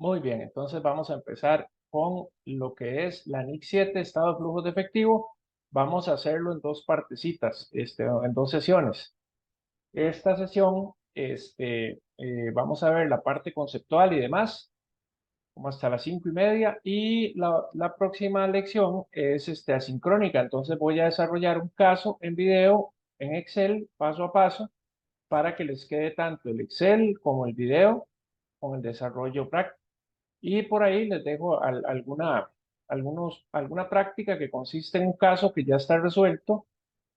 Muy bien, entonces vamos a empezar con lo que es la NIC 7, estado de flujos de efectivo. Vamos a hacerlo en dos partecitas, en dos sesiones. Esta sesión, vamos a ver la parte conceptual y demás, como hasta las 5:30, y la próxima lección es asincrónica. Entonces voy a desarrollar un caso en video, en Excel, paso a paso, para que les quede tanto el Excel como el video con el desarrollo práctico. Y por ahí les dejo alguna práctica que consiste en un caso que ya está resuelto,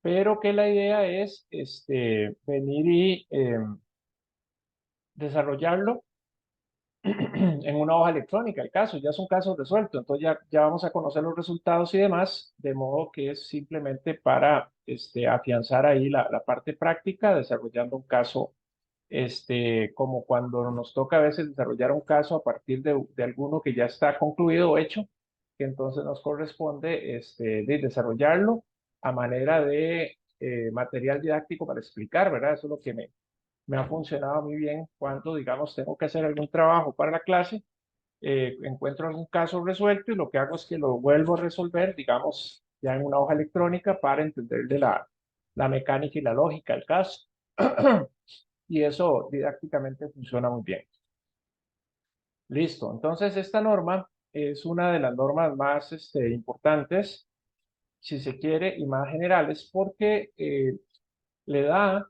pero que la idea es venir y desarrollarlo en una hoja electrónica. El caso ya es un caso resuelto, entonces ya vamos a conocer los resultados y demás, de modo que es simplemente para afianzar ahí la parte práctica, desarrollando un caso, como cuando nos toca a veces desarrollar un caso a partir de alguno que ya está concluido o hecho, que entonces nos corresponde de desarrollarlo a manera de material didáctico para explicar, ¿verdad? Eso es lo que me ha funcionado muy bien cuando, digamos, tengo que hacer algún trabajo para la clase, encuentro algún caso resuelto y lo que hago es que lo vuelvo a resolver, digamos, ya en una hoja electrónica para entender de la mecánica y la lógica del caso. Y eso didácticamente funciona muy bien. Listo. Entonces, esta norma es una de las normas más importantes, si se quiere, y más generales, porque le da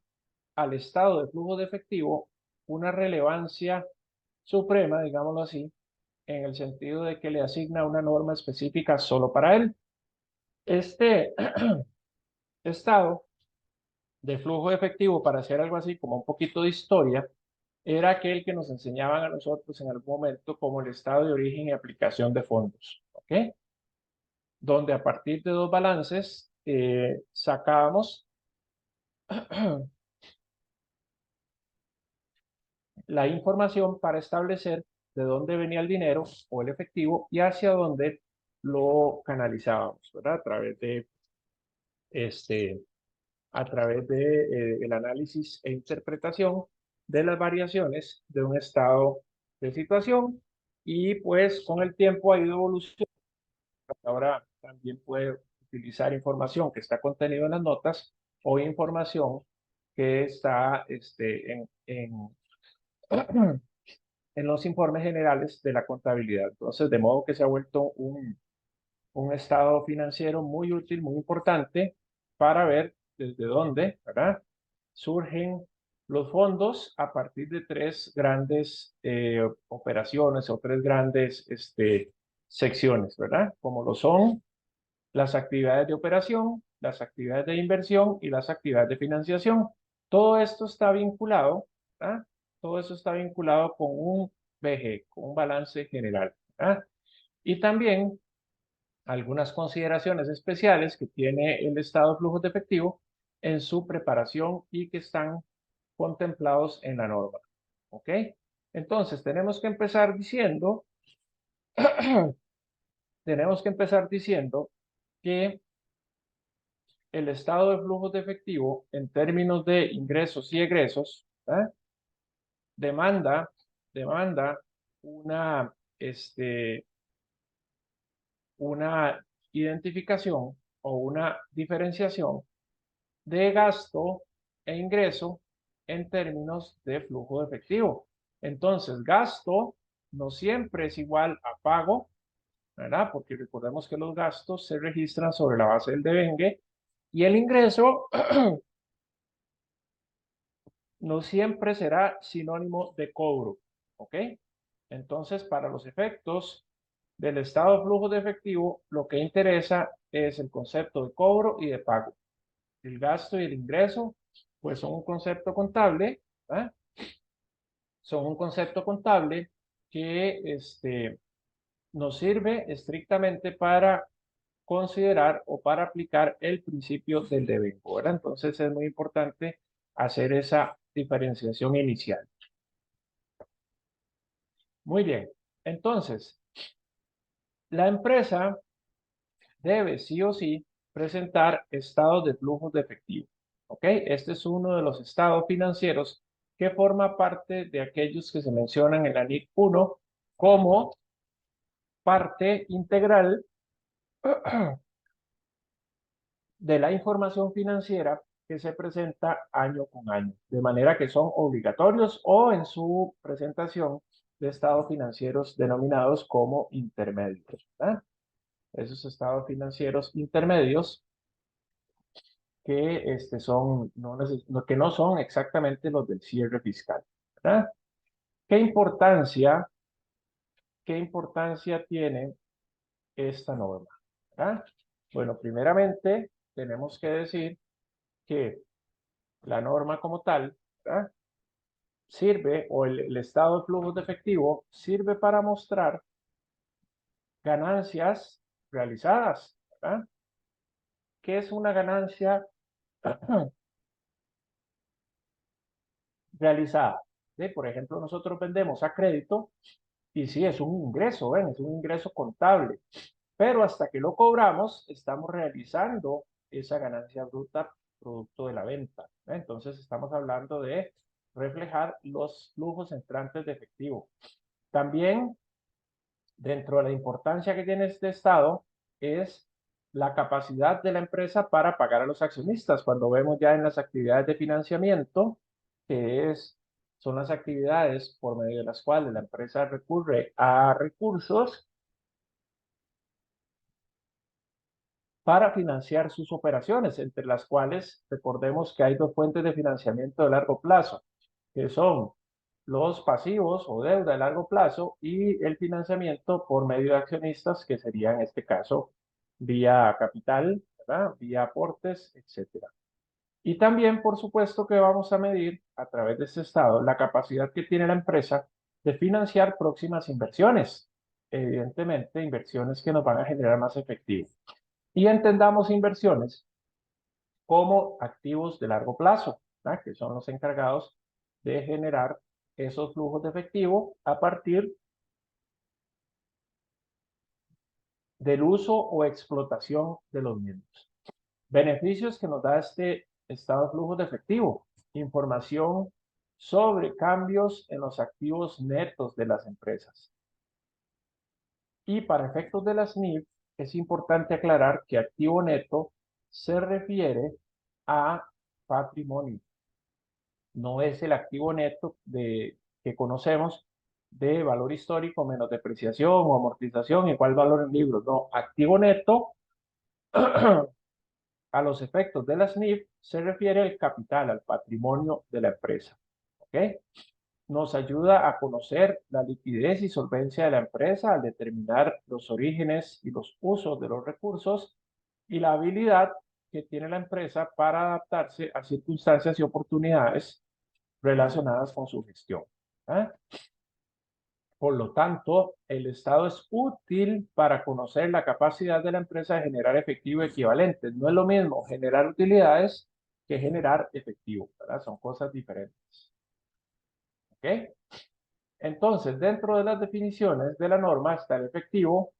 al estado de flujo de efectivo una relevancia suprema, digámoslo así, en el sentido de que le asigna una norma específica solo para él. Este estado de flujo de efectivo, para hacer algo así como un poquito de historia, era aquel que nos enseñaban a nosotros en algún momento como el estado de origen y aplicación de fondos, ¿ok? Donde a partir de dos balances sacábamos la información para establecer de dónde venía el dinero o el efectivo y hacia dónde lo canalizábamos, ¿verdad? Este, a través de el análisis e interpretación de las variaciones de un estado de situación, y pues con el tiempo ha ido evolucionando. Ahora también puede utilizar información que está contenida en las notas o información que está en los informes generales de la contabilidad. Entonces, de modo que se ha vuelto un estado financiero muy útil, muy importante para ver desde dónde, ¿verdad?, surgen los fondos a partir de tres grandes operaciones o tres grandes secciones, ¿verdad? Como lo son las actividades de operación, las actividades de inversión y las actividades de financiación. Todo esto está vinculado, ¿verdad? Todo eso está vinculado con un BG, con un balance general, ¿verdad? Y también algunas consideraciones especiales que tiene el estado de flujos de efectivo en su preparación y que están contemplados en la norma. ¿Ok? Entonces, tenemos que empezar diciendo que el estado de flujos de efectivo en términos de ingresos y egresos, ¿verdad?, demanda, demanda una, una identificación o una diferenciación de gasto e ingreso en términos de flujo de efectivo. Entonces, gasto no siempre es igual a pago, ¿verdad? Porque recordemos que los gastos se registran sobre la base del devengue, y el ingreso no siempre será sinónimo de cobro, ¿ok? Entonces, para los efectos del estado de flujo de efectivo, lo que interesa es el concepto de cobro y de pago. El gasto y el ingreso, pues son un concepto contable, ¿eh? Son un concepto contable que nos sirve estrictamente para considerar o para aplicar el principio del devengo, ¿verdad? Entonces es muy importante hacer esa diferenciación inicial. Muy bien. Entonces, la empresa debe sí o sí presentar estados de flujos de efectivo. ¿Ok? Este es uno de los estados financieros que forma parte de aquellos que se mencionan en la NIC 1 como parte integral de la información financiera que se presenta año con año, de manera que son obligatorios o en su presentación de estados financieros denominados como intermedios, ¿verdad? Esos estados financieros intermedios que, que no son exactamente los del cierre fiscal, ¿verdad? ¿Qué importancia, qué importancia tiene esta norma? ¿Verdad? Bueno, primeramente tenemos que decir que la norma como tal, ¿verdad? Sirve, o el estado de flujos de efectivo, sirve para mostrar ganancias realizadas, ¿verdad? ¿Qué es una ganancia realizada? ¿Sí? Por ejemplo, nosotros vendemos a crédito y sí, es un ingreso, ¿ven? Es un ingreso contable, pero hasta que lo cobramos, estamos realizando esa ganancia bruta producto de la venta, ¿eh? Entonces, estamos hablando de reflejar los flujos entrantes de efectivo. También, dentro de la importancia que tiene este estado, es la capacidad de la empresa para pagar a los accionistas. Cuando vemos ya en las actividades de financiamiento, son las actividades por medio de las cuales la empresa recurre a recursos para financiar sus operaciones, entre las cuales recordemos que hay dos fuentes de financiamiento de largo plazo, que son los pasivos o deuda de largo plazo y el financiamiento por medio de accionistas, que sería en este caso vía capital, ¿verdad? Vía aportes, etcétera. Y también, por supuesto, que vamos a medir a través de este estado la capacidad que tiene la empresa de financiar próximas inversiones, evidentemente inversiones que nos van a generar más efectivo. Y entendamos inversiones como activos de largo plazo, ¿verdad? Que son los encargados de generar esos flujos de efectivo a partir del uso o explotación de los mismos. Beneficios que nos da este estado de flujos de efectivo. Información sobre cambios en los activos netos de las empresas. Y para efectos de las NIF, es importante aclarar que activo neto se refiere a patrimonio. No es el activo neto que conocemos de valor histórico menos depreciación o amortización igual valor en libros. No, activo neto a los efectos de las NIF se refiere al capital, al patrimonio de la empresa. ¿Ok? Nos ayuda a conocer la liquidez y solvencia de la empresa al determinar los orígenes y los usos de los recursos y la habilidad que tiene la empresa para adaptarse a circunstancias y oportunidades relacionadas con su gestión. ¿Eh? Por lo tanto, el estado es útil para conocer la capacidad de la empresa de generar efectivo equivalente. No es lo mismo generar utilidades que generar efectivo, ¿verdad? Son cosas diferentes. ¿Ok? Entonces, dentro de las definiciones de la norma está el efectivo,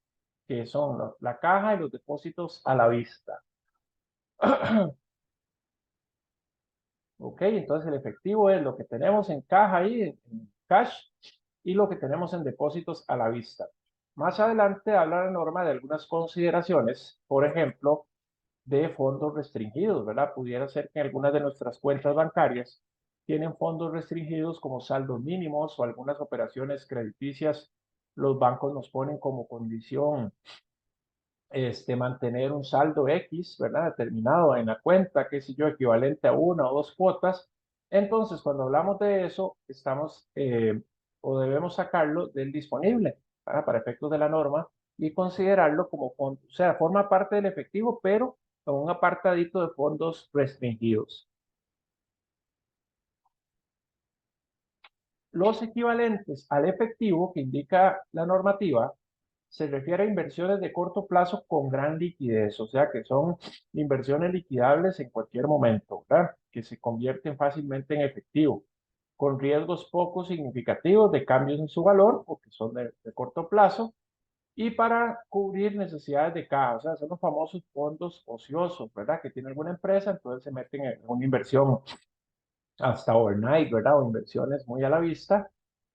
que son la caja y los depósitos a la vista. Ok, entonces el efectivo es lo que tenemos en caja ahí, en cash, y lo que tenemos en depósitos a la vista. Más adelante habla la norma de algunas consideraciones, por ejemplo, de fondos restringidos, ¿verdad? Pudiera ser que algunas de nuestras cuentas bancarias tienen fondos restringidos como saldos mínimos o algunas operaciones crediticias. Los bancos nos ponen como condición mantener un saldo X, ¿verdad? Determinado en la cuenta, qué sé yo, equivalente a una o dos cuotas. Entonces, cuando hablamos de eso, estamos o debemos sacarlo del disponible, ¿verdad? Para efectos de la norma y considerarlo como fondo, o sea, forma parte del efectivo, pero con un apartadito de fondos restringidos. Los equivalentes al efectivo que indica la normativa se refiere a inversiones de corto plazo con gran liquidez, o sea que son inversiones liquidables en cualquier momento, ¿verdad? Que se convierten fácilmente en efectivo, con riesgos poco significativos de cambios en su valor, porque son de corto plazo, y para cubrir necesidades de caja, o sea, son los famosos fondos ociosos, ¿verdad? Que tiene alguna empresa, entonces se meten en una inversión hasta overnight, ¿verdad? O inversiones muy a la vista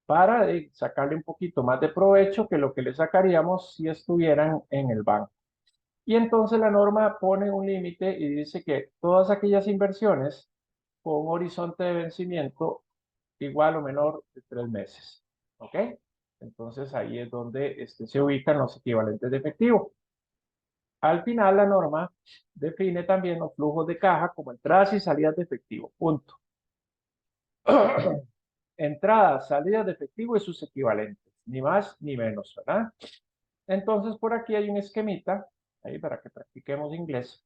para sacarle un poquito más de provecho que lo que le sacaríamos si estuvieran en el banco. Y entonces la norma pone un límite y dice que todas aquellas inversiones con un horizonte de vencimiento igual o menor de 3 meses. ¿Ok? Entonces ahí es donde se ubican los equivalentes de efectivo. Al final la norma define también los flujos de caja como entradas y salidas de efectivo. Punto. Entradas, salidas de efectivo y sus equivalentes. Ni más ni menos, ¿verdad? Entonces por aquí hay un esquemita, ahí para que practiquemos inglés,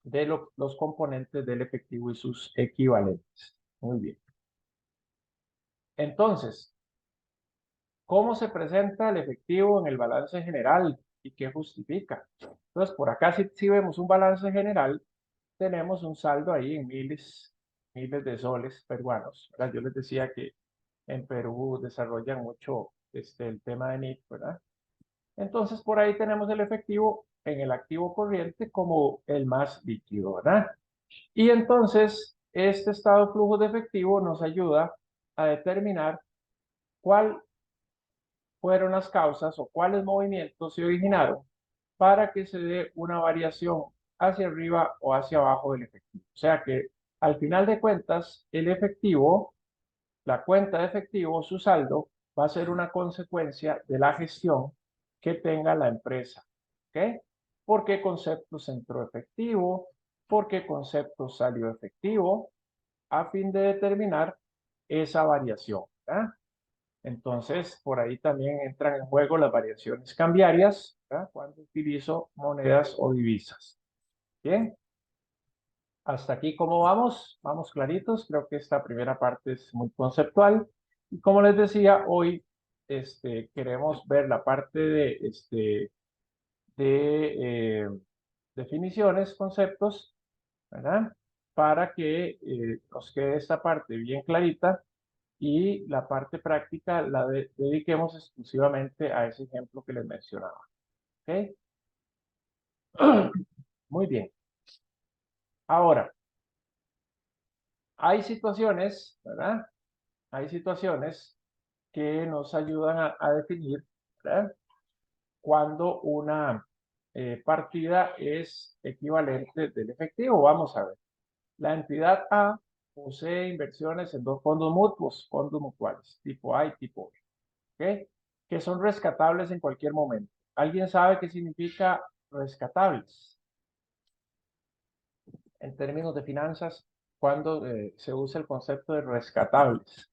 de los componentes del efectivo y sus equivalentes. Muy bien. Entonces, ¿cómo se presenta el efectivo en el balance general y qué justifica? Entonces, por acá si vemos un balance general, tenemos un saldo ahí en miles de soles peruanos, ¿verdad? Yo les decía que en Perú desarrollan mucho el tema de NIC, ¿verdad? Entonces, por ahí tenemos el efectivo en el activo corriente como el más líquido, ¿verdad? Y entonces, este estado de flujo de efectivo nos ayuda a determinar cuál fueron las causas o cuáles movimientos se originaron para que se dé una variación hacia arriba o hacia abajo del efectivo. O sea que al final de cuentas, el efectivo, la cuenta de efectivo, su saldo, va a ser una consecuencia de la gestión que tenga la empresa. ¿Ok? ¿Por qué conceptos entró efectivo? ¿Por qué conceptos salió efectivo? A fin de determinar esa variación. ¿Verdad? Entonces, por ahí también entran en juego las variaciones cambiarias, ¿verdad? Cuando utilizo monedas o divisas. Bien, hasta aquí, ¿cómo vamos? Vamos claritos. Creo que esta primera parte es muy conceptual. Y como les decía, hoy queremos ver la parte de definiciones, conceptos, ¿verdad? Para que nos quede esta parte bien clarita y la parte práctica la dediquemos exclusivamente a ese ejemplo que les mencionaba. ¿Ok? Muy bien. Ahora, hay situaciones, ¿verdad? Hay situaciones que nos ayudan a definir, ¿verdad? Cuando una partida es equivalente del efectivo. Vamos a ver. La entidad A posee inversiones en dos fondos mutuales, tipo A y tipo B, ¿ok? Que son rescatables en cualquier momento. ¿Alguien sabe qué significa rescatables en términos de finanzas cuando se usa el concepto de rescatables?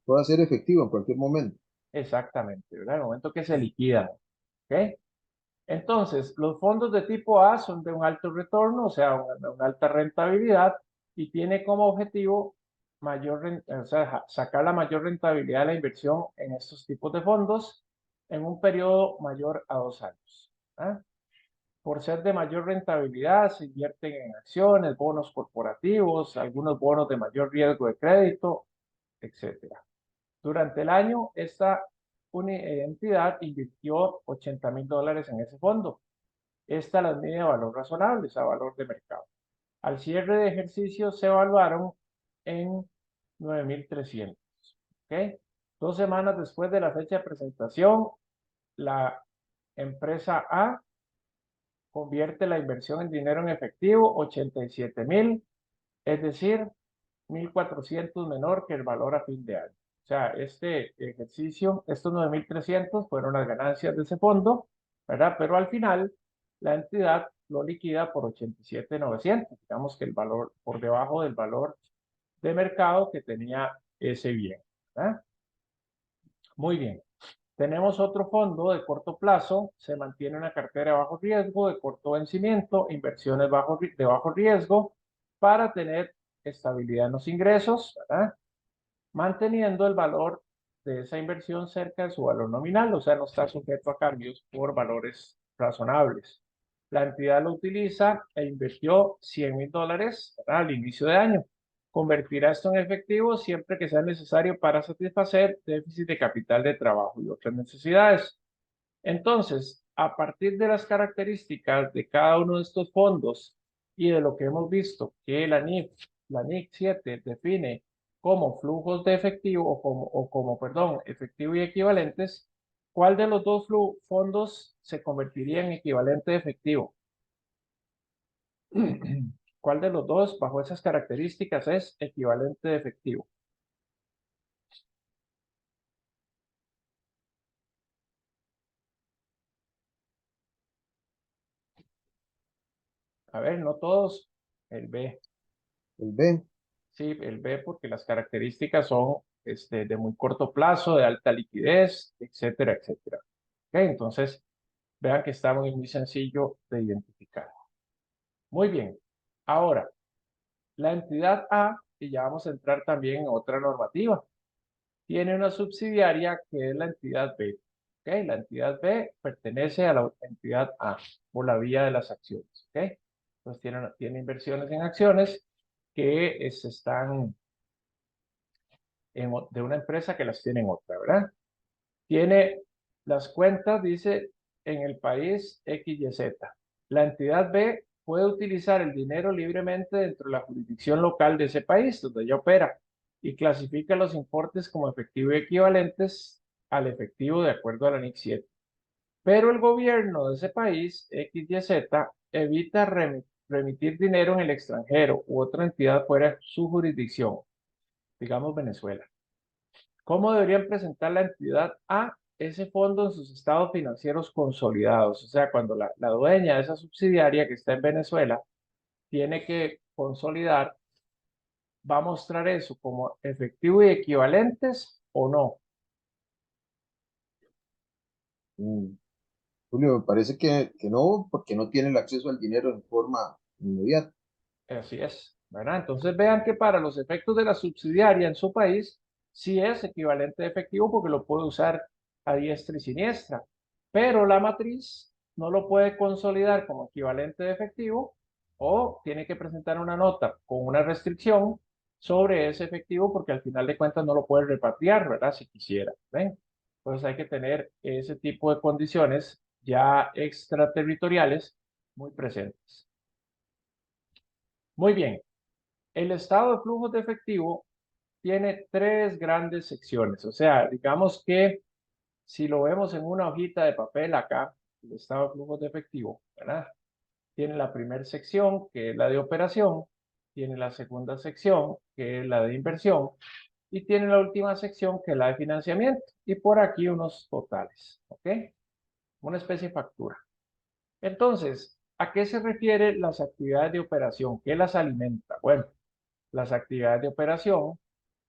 Puede ser efectivo en cualquier momento. Exactamente, ¿verdad? En el momento que se liquidan, ¿ok? Entonces, los fondos de tipo A son de un alto retorno, o sea, una alta rentabilidad, y tiene como objetivo o sea, sacar la mayor rentabilidad de la inversión en estos tipos de fondos en un periodo mayor a 2 años. ¿Ah? Por ser de mayor rentabilidad, se invierten en acciones, bonos corporativos, algunos bonos de mayor riesgo de crédito, etcétera. Durante el año, esta entidad invirtió $80,000 en ese fondo. Esta las mide a valor razonable, a valor de mercado. Al cierre de ejercicio se evaluaron en 9,300. ¿Ok? 2 semanas después de la fecha de presentación, la empresa A convierte la inversión en dinero en efectivo, 87,000, es decir, 1,400 menor que el valor a fin de año. O sea, este ejercicio, estos 9,300 fueron las ganancias de ese fondo, ¿verdad? Pero al final, la entidad lo liquida por 87,900. Digamos que el valor por debajo del valor de mercado que tenía ese bien, ¿verdad? Muy bien. Tenemos otro fondo de corto plazo, se mantiene una cartera de bajo riesgo, de corto vencimiento, inversiones de bajo riesgo, para tener estabilidad en los ingresos, ¿verdad? Manteniendo el valor de esa inversión cerca de su valor nominal, o sea, no está sujeto a cambios por valores razonables. La entidad lo utiliza e invirtió $100,000, ¿verdad? Al inicio de año. Convertirá esto en efectivo siempre que sea necesario para satisfacer déficit de capital de trabajo y otras necesidades. Entonces, a partir de las características de cada uno de estos fondos y de lo que hemos visto que la NIC 7 define como flujos de efectivo perdón, efectivo y equivalentes, ¿cuál de los dos fondos se convertiría en equivalente de efectivo? ¿Cuál de los dos, bajo esas características, es equivalente de efectivo? A ver, no todos. El B. El B. Sí, el B porque las características son de muy corto plazo, de alta liquidez, etcétera, etcétera. Ok, entonces, vean que está muy sencillo de identificar. Muy bien. Ahora, la entidad A, y ya vamos a entrar también en otra normativa, tiene una subsidiaria que es la entidad B. ¿Ok? La entidad B pertenece a la entidad A por la vía de las acciones. ¿Ok? Entonces tiene inversiones en acciones que están de una empresa que las tiene en otra, ¿verdad? Tiene las cuentas, dice, en el país XYZ. La entidad B puede utilizar el dinero libremente dentro de la jurisdicción local de ese país donde ella opera y clasifica los importes como efectivo y equivalentes al efectivo de acuerdo al anexo 7. Pero el gobierno de ese país, XYZ, evita remitir dinero en el extranjero u otra entidad fuera de su jurisdicción, digamos Venezuela. ¿Cómo deberían presentar la entidad A ese fondo en sus estados financieros consolidados? O sea, cuando la dueña de esa subsidiaria que está en Venezuela tiene que consolidar, ¿va a mostrar eso como efectivo y equivalentes o no? Mm, Julio, me parece que no, porque no tiene el acceso al dinero en forma inmediata. Así es, ¿verdad? Entonces vean que para los efectos de la subsidiaria en su país, sí es equivalente de efectivo porque lo puede usar a diestra y siniestra, pero la matriz no lo puede consolidar como equivalente de efectivo o tiene que presentar una nota con una restricción sobre ese efectivo porque al final de cuentas no lo puede repatriar, ¿verdad? Si quisiera, ¿ven? Entonces hay que tener ese tipo de condiciones ya extraterritoriales muy presentes. Muy bien. El estado de flujos de efectivo tiene tres grandes secciones. O sea, digamos que si lo vemos en una hojita de papel acá, el estado de flujos de efectivo, ¿verdad? Tiene la primera sección, que es la de operación, tiene la segunda sección, que es la de inversión, y tiene la última sección, que es la de financiamiento, y por aquí unos totales, ¿ok? Una especie de factura. Entonces, ¿a qué se refiere las actividades de operación? ¿Qué las alimenta? Bueno, las actividades de operación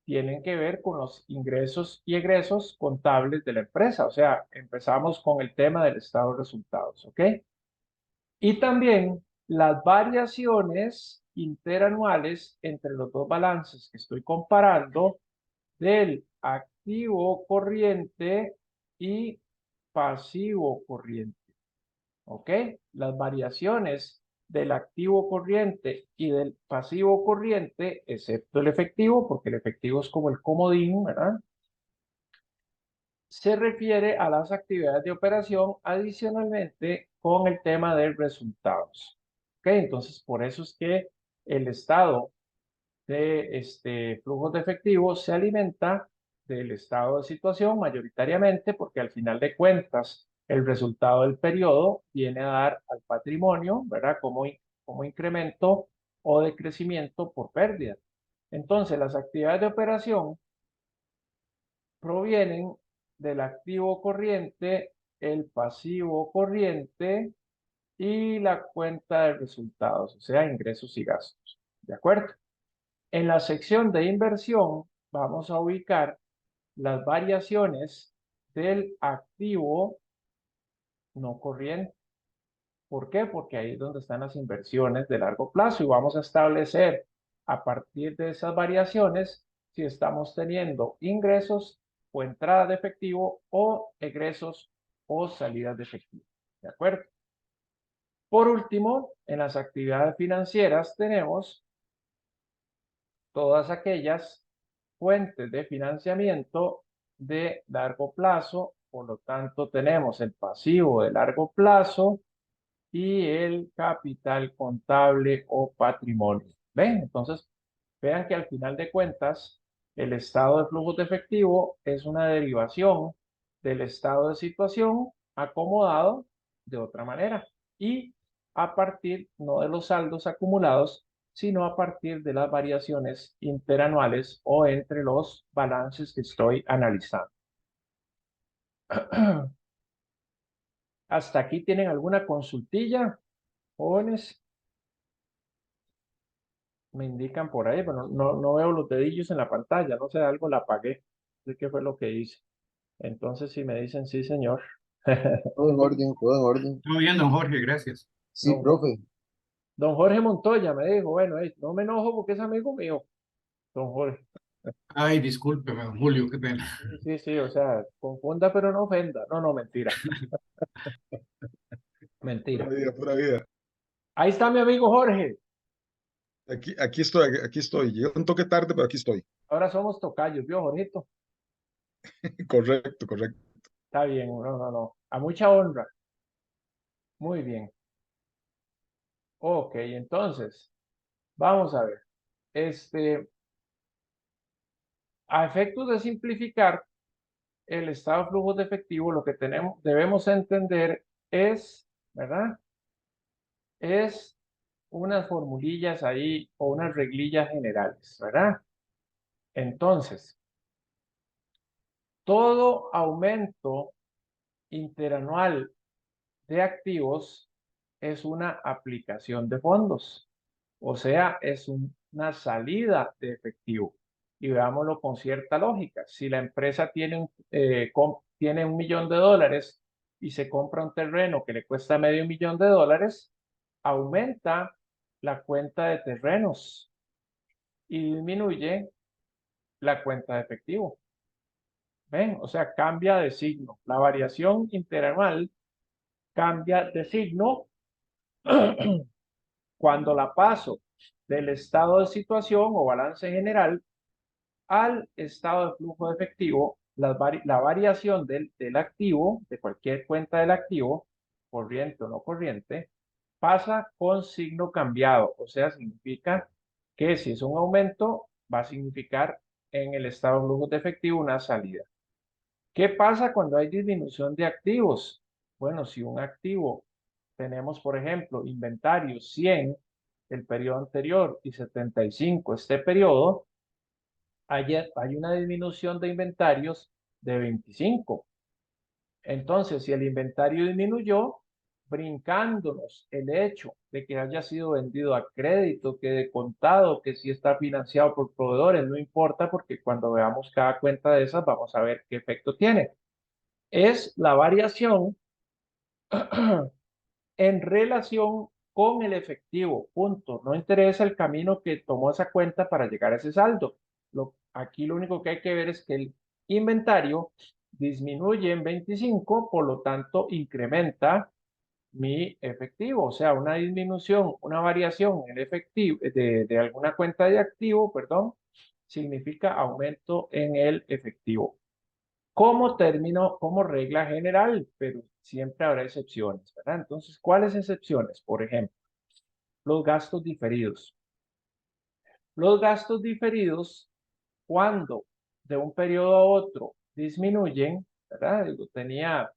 tienen que ver con los ingresos y egresos contables de la empresa. O sea, empezamos con el tema del estado de resultados, ¿ok? Y también las variaciones interanuales entre los dos balances que estoy comparando del activo corriente y pasivo corriente. ¿Ok? Las variaciones del activo corriente y del pasivo corriente, excepto el efectivo, porque el efectivo es como el comodín, ¿verdad? Se refiere a las actividades de operación adicionalmente con el tema de resultados. ¿Ok? Entonces, por eso es que el estado de flujos de efectivo se alimenta del estado de situación mayoritariamente porque al final de cuentas el resultado del periodo viene a dar al patrimonio, ¿verdad? Como incremento o decrecimiento por pérdida. Entonces, las actividades de operación provienen del activo corriente, el pasivo corriente y la cuenta de resultados, o sea, ingresos y gastos. ¿De acuerdo? En la sección de inversión vamos a ubicar las variaciones del activo no corriente. ¿Por qué? Porque ahí es donde están las inversiones de largo plazo y vamos a establecer a partir de esas variaciones si estamos teniendo ingresos o entradas de efectivo o egresos o salidas de efectivo. ¿De acuerdo? Por último, en las actividades financieras tenemos todas aquellas fuentes de financiamiento de largo plazo, por lo tanto tenemos el pasivo de largo plazo y el capital contable o patrimonio. ¿Ven? Entonces, vean que al final de cuentas, El estado de flujos de efectivo es una derivación del estado de situación acomodado de otra manera y a partir no de los saldos acumulados, sino a partir de las variaciones interanuales o entre los balances que estoy analizando. ¿Hasta aquí tienen alguna consultilla, jóvenes? Me indican por ahí, pero no veo los dedillos en la pantalla, no sé, algo la apagué, no sé qué fue lo que hice. Entonces, si me dicen sí, señor. Todo en orden, todo en orden. Todo bien, don Jorge, gracias. Sí, Don, profe. don Jorge Montoya me dijo, bueno, no me enojo porque es amigo mío, don Jorge. Ay, discúlpeme, don Julio, qué pena. Sí, sí, sí, o sea, confunda pero no ofenda. No, no, mentira, Pura mentira. vida, pura vida. Ahí está mi amigo Jorge. Aquí estoy, aquí estoy. Llegué un toque tarde, pero aquí estoy. Ahora somos tocayos, ¿vio, Jorgito? Correcto, correcto. Está bien, no, no, no. A mucha honra. Muy bien. Ok, entonces, vamos a ver. A efectos de simplificar el estado de flujos de efectivo, lo que debemos entender es, ¿verdad? Es unas formulillas ahí o unas reglillas generales, ¿verdad? Entonces, todo aumento interanual de activos es una aplicación de fondos, o sea, es una salida de efectivo. Y veámoslo con cierta lógica. Si la empresa tiene $1.000.000 y se compra un terreno que le cuesta $500.000, aumenta la cuenta de terrenos y disminuye la cuenta de efectivo. ¿Ven? O sea, cambia de signo. La variación interanual cambia de signo cuando la paso del estado de situación o balance general al estado de flujo de efectivo. La variación del activo, de cualquier cuenta del activo, corriente o no corriente, pasa con signo cambiado. O sea, significa que si es un aumento, va a significar en el estado de flujo de efectivo una salida. ¿Qué pasa cuando hay disminución de activos? Bueno, si un activo tenemos, por ejemplo, inventario 100 el periodo anterior y 75 este periodo, hay una disminución de inventarios de 25. Entonces, si el inventario disminuyó, brincándonos el hecho de que haya sido vendido a crédito, que de contado, que si está financiado por proveedores, no importa porque cuando veamos cada cuenta de esas vamos a ver qué efecto tiene. Es la variación en relación con el efectivo, punto. No interesa el camino que tomó esa cuenta para llegar a ese saldo. Aquí lo único que hay que ver es que el inventario disminuye en 25, por lo tanto incrementa mi efectivo, o sea, una disminución, una variación en el efectivo de alguna cuenta de activo, perdón, significa aumento en el efectivo como término, como regla general, pero siempre habrá excepciones, ¿verdad? Entonces, ¿cuáles excepciones? Por ejemplo, los gastos diferidos. Los gastos diferidos, cuando de un periodo a otro disminuyen, ¿verdad? Digo, tenía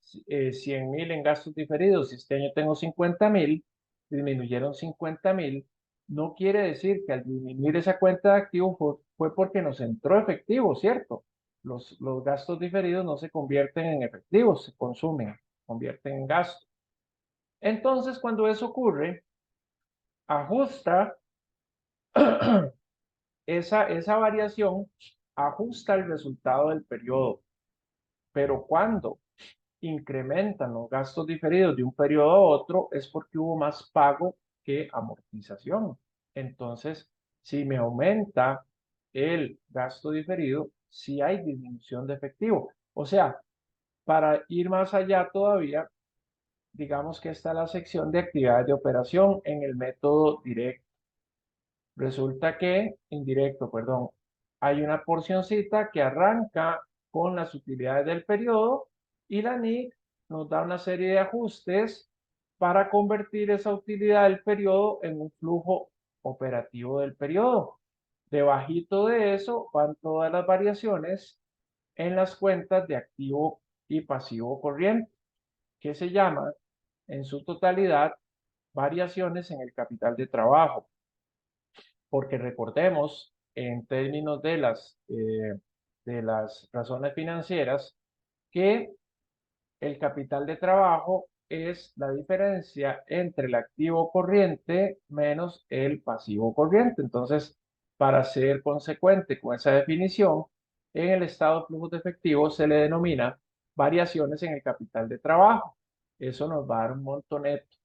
100.000 en gastos diferidos y este año tengo 50.000, disminuyeron 50.000, no quiere decir que al disminuir esa cuenta de activos fue porque nos entró efectivo, ¿cierto? Los gastos diferidos no se convierten en efectivos, se consumen, se convierten en gastos. Entonces, cuando eso ocurre, ajusta esa variación, ajusta el resultado del periodo. Pero cuando incrementan los gastos diferidos de un periodo a otro, es porque hubo más pago que amortización. Entonces, si me aumenta el gasto diferido, sí hay disminución de efectivo. O sea, para ir más allá todavía, digamos que está la sección de actividades de operación en el método directo. Resulta que, indirecto, perdón, hay una porcioncita que arranca con las utilidades del periodo y la NIC nos da una serie de ajustes para convertir esa utilidad del periodo en un flujo operativo del periodo. Debajito de eso van todas las variaciones en las cuentas de activo y pasivo corriente, que se llaman en su totalidad variaciones en el capital de trabajo. Porque recordemos, en términos de las razones financieras, que el capital de trabajo es la diferencia entre el activo corriente menos el pasivo corriente. Entonces, para ser consecuente con esa definición, en el estado de flujos de efectivo se le denomina variaciones en el capital de trabajo. Eso nos va a dar un monto neto.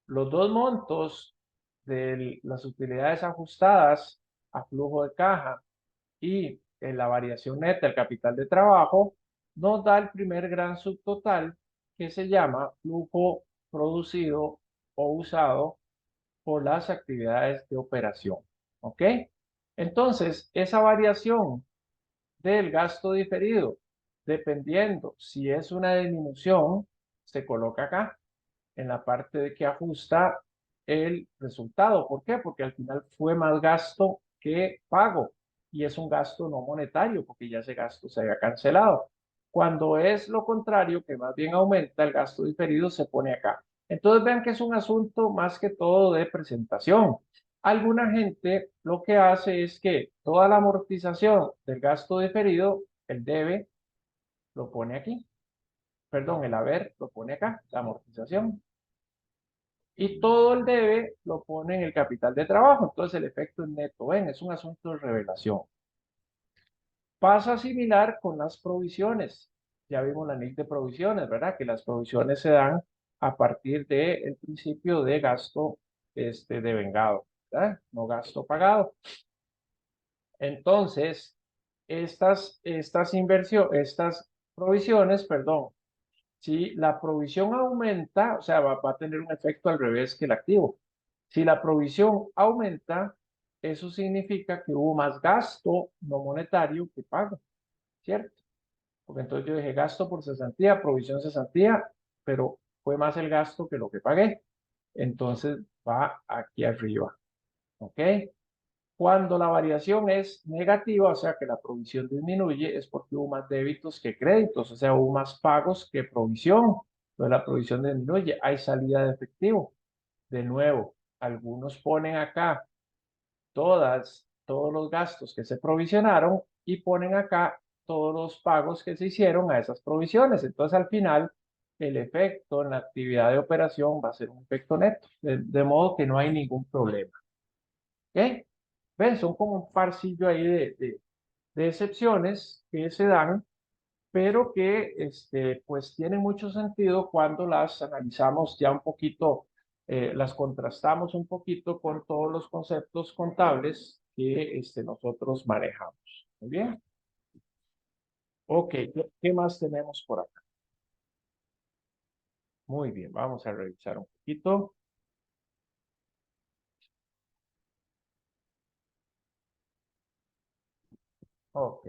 Los dos montos de las utilidades ajustadas a flujo de caja y en la variación neta del capital de trabajo nos da el primer gran subtotal que se llama flujo producido o usado por las actividades de operación. ¿Ok? Entonces, esa variación del gasto diferido, dependiendo si es una disminución, se coloca acá en la parte de que ajusta el resultado. ¿Por qué? Porque al final fue más gasto que pago y es un gasto no monetario porque ya ese gasto se había cancelado. Cuando es lo contrario, que más bien aumenta el gasto diferido, se pone acá. Entonces vean que es un asunto más que todo de presentación. Alguna gente lo que hace es que toda la amortización del gasto diferido, el debe, lo pone aquí. Perdón, el haber lo pone acá, la amortización. Y todo el debe lo pone en el capital de trabajo. Entonces el efecto es neto. Ven, es un asunto de revelación. Pasa similar con las provisiones. Ya vimos la NIC de provisiones, ¿verdad? Que las provisiones se dan a partir del principio de gasto devengado, ¿verdad? No gasto pagado. Entonces, estas provisiones, perdón, si la provisión aumenta, o sea, va a tener un efecto al revés que el activo. Si la provisión aumenta, eso significa que hubo más gasto no monetario que pago, ¿cierto? Porque entonces yo dije gasto por cesantía, provisión cesantía, pero fue más el gasto que lo que pagué. Entonces va aquí arriba, ¿ok? Cuando la variación es negativa, o sea que la provisión disminuye, es porque hubo más débitos que créditos, o sea, hubo más pagos que provisión. Entonces la provisión disminuye, hay salida de efectivo. De nuevo, algunos ponen acá todos los gastos que se provisionaron y ponen acá todos los pagos que se hicieron a esas provisiones. Entonces al final el efecto en la actividad de operación va a ser un efecto neto, de modo que no hay ningún problema. ¿Ok? ¿Ven? Son como un parcillo ahí de excepciones que se dan, pero que pues tienen mucho sentido cuando las analizamos ya un poquito, las contrastamos un poquito con todos los conceptos contables que nosotros manejamos. Muy bien. Ok, ¿qué más tenemos por acá? Muy bien, vamos a revisar un poquito. Ok.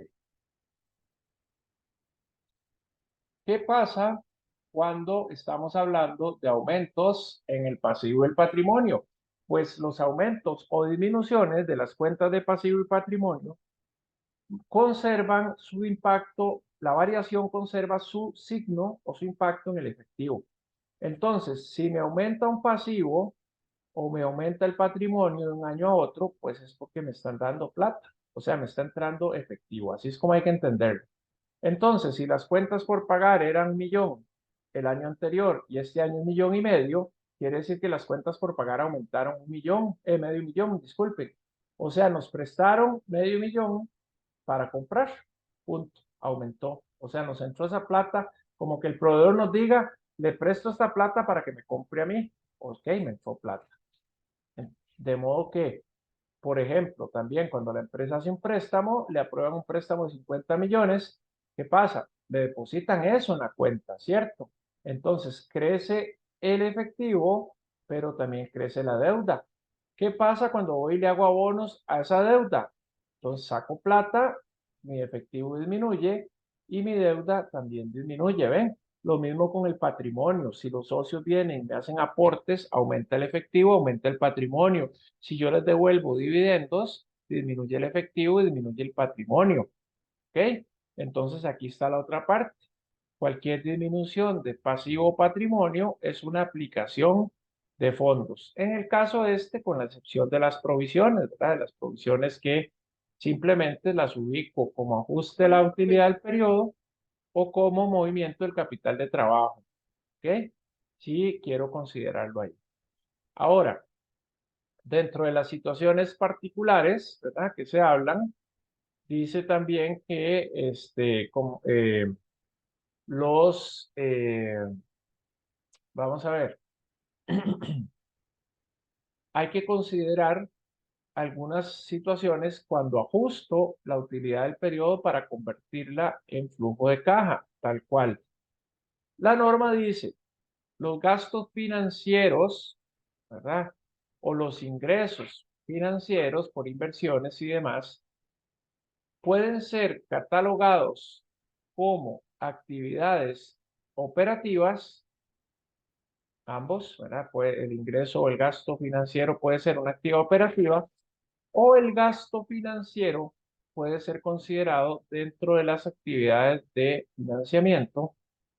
¿Qué pasa cuando estamos hablando de aumentos en el pasivo y el patrimonio? Pues los aumentos o disminuciones de las cuentas de pasivo y patrimonio conservan su impacto, la variación conserva su signo o su impacto en el efectivo. Entonces, si me aumenta un pasivo o me aumenta el patrimonio de un año a otro, pues es porque me están dando plata, o sea, me está entrando efectivo. Así es como hay que entenderlo. Entonces, si las cuentas por pagar eran 1.000.000 el año anterior y este año 1.500.000, quiere decir que las cuentas por pagar aumentaron 1.000.000, medio millón, disculpen. O sea, nos prestaron medio millón para comprar. Punto. Aumentó. O sea, nos entró esa plata, como que el proveedor nos diga, le presto esta plata para que me compre a mí. Ok, me entró plata. De modo que, por ejemplo, también cuando la empresa hace un préstamo, le aprueban un préstamo de 50 millones. ¿Qué pasa? Le depositan eso en la cuenta, ¿cierto? Entonces crece el efectivo, pero también crece la deuda. ¿Qué pasa cuando voy y le hago abonos a esa deuda? Entonces saco plata, mi efectivo disminuye y mi deuda también disminuye, ¿ven? Lo mismo con el patrimonio. Si los socios vienen y me hacen aportes, aumenta el efectivo, aumenta el patrimonio. Si yo les devuelvo dividendos, disminuye el efectivo y disminuye el patrimonio. ¿Ok? Entonces aquí está la otra parte. Cualquier disminución de pasivo o patrimonio es una aplicación de fondos. En el caso este, con la excepción de las provisiones, ¿verdad? Las provisiones que simplemente las ubico como ajuste de la utilidad del periodo o como movimiento del capital de trabajo. ¿Ok? Sí, quiero considerarlo ahí. Ahora, dentro de las situaciones particulares, ¿verdad? Que se hablan, dice también que vamos a ver, hay que considerar algunas situaciones cuando ajusto la utilidad del periodo para convertirla en flujo de caja, tal cual. La norma dice, los gastos financieros, ¿verdad? O los ingresos financieros por inversiones y demás, pueden ser catalogados como actividades operativas, ambos, ¿verdad? El ingreso o el gasto financiero puede ser una actividad operativa o el gasto financiero puede ser considerado dentro de las actividades de financiamiento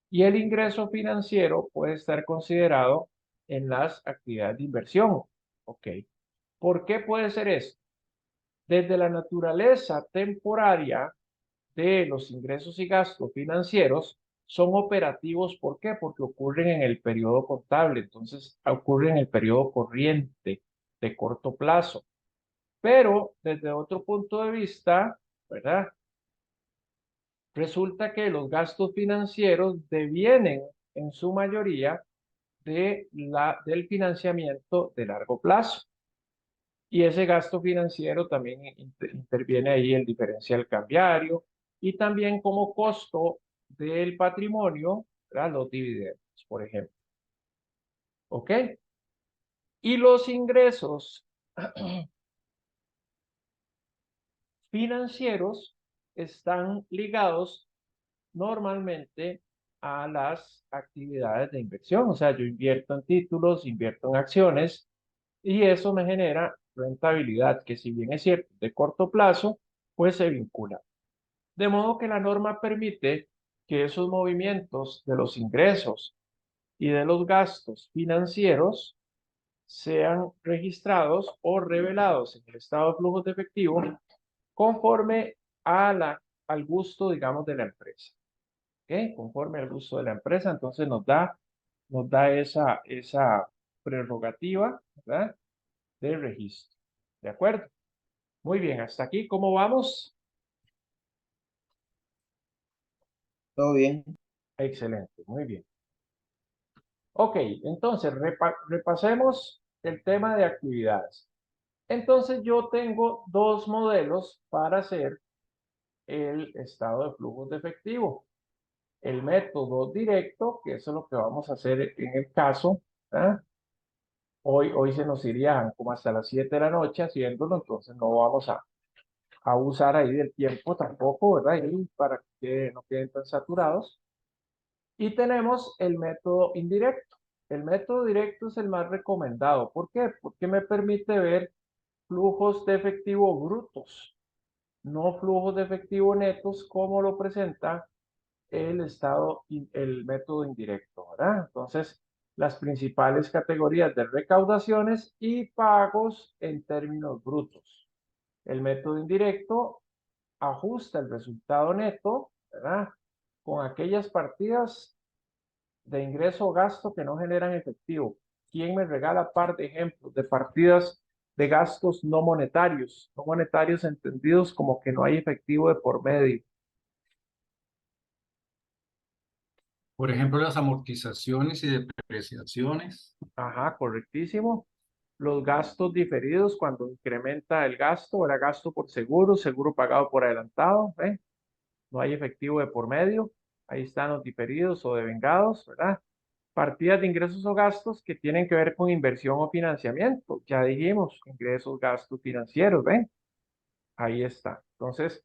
y el ingreso financiero puede estar considerado en las actividades de inversión. ¿Ok? ¿Por qué puede ser esto? Desde la naturaleza temporaria de los ingresos y gastos financieros son operativos. ¿Por qué? Porque ocurren en el periodo contable, entonces ocurren en el periodo corriente de corto plazo. Pero desde otro punto de vista, ¿verdad? Resulta que los gastos financieros devienen en su mayoría del financiamiento de largo plazo. Y ese gasto financiero también interviene ahí el diferencial cambiario y también como costo del patrimonio, ¿verdad? Los dividendos, por ejemplo. ¿Ok? Y los ingresos financieros están ligados normalmente a las actividades de inversión. O sea, yo invierto en títulos, invierto en acciones y eso me genera rentabilidad, que si bien es cierto, de corto plazo, pues se vincula. De modo que la norma permite que esos movimientos de los ingresos y de los gastos financieros sean registrados o revelados en el estado de flujos de efectivo conforme al gusto, digamos, de la empresa. ¿Ok? Conforme al gusto de la empresa, entonces nos da esa prerrogativa, ¿verdad? De registro. ¿De acuerdo? Muy bien, hasta aquí, ¿cómo vamos? Todo bien. Excelente, muy bien. Ok, entonces repasemos el tema de actividades. Entonces yo tengo dos modelos para hacer el estado de flujos de efectivo. El método directo, que eso es lo que vamos a hacer en el caso, ¿verdad? Hoy se nos irían como hasta las 7 de la noche haciéndolo, entonces no vamos a abusar ahí del tiempo tampoco, ¿verdad? Y para que no queden tan saturados. Y tenemos el método indirecto. El método directo es el más recomendado. ¿Por qué? Porque me permite ver flujos de efectivo brutos, no flujos de efectivo netos como lo presenta el método indirecto, ¿verdad? Entonces, las principales categorías de recaudaciones y pagos en términos brutos. El método indirecto ajusta el resultado neto, ¿verdad? Con aquellas partidas de ingreso o gasto que no generan efectivo. ¿Quién me regala par de ejemplos de partidas de gastos no monetarios? No monetarios entendidos como que no hay efectivo de por medio. Por ejemplo, las amortizaciones y depreciaciones. Ajá, correctísimo. Los gastos diferidos cuando incrementa el gasto, era gasto por seguro, seguro pagado por adelantado, ¿eh? No hay efectivo de por medio. Ahí están los diferidos o devengados, ¿verdad? Partidas de ingresos o gastos que tienen que ver con inversión o financiamiento. Ya dijimos, ingresos, gastos financieros, ¿ven? Ahí está. Entonces,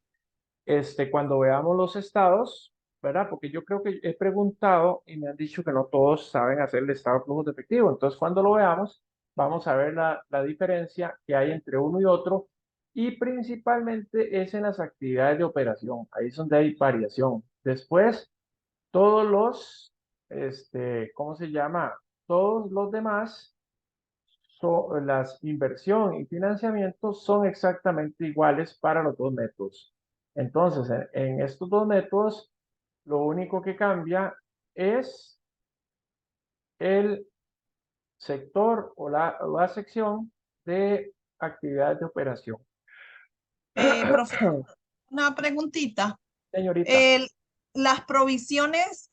cuando veamos los estados, ¿verdad? Porque yo creo que he preguntado y me han dicho que no todos saben hacer el estado de flujos de efectivo. Entonces, cuando lo veamos, vamos a ver la diferencia que hay entre uno y otro y principalmente es en las actividades de operación. Ahí es donde hay variación. Después, todos los, ¿cómo se llama? Todos los demás, las inversión y financiamiento son exactamente iguales para los dos métodos. Entonces, en estos dos métodos, lo único que cambia es el sector o la sección de actividades de operación. Profesor, una preguntita. Señorita, Las provisiones,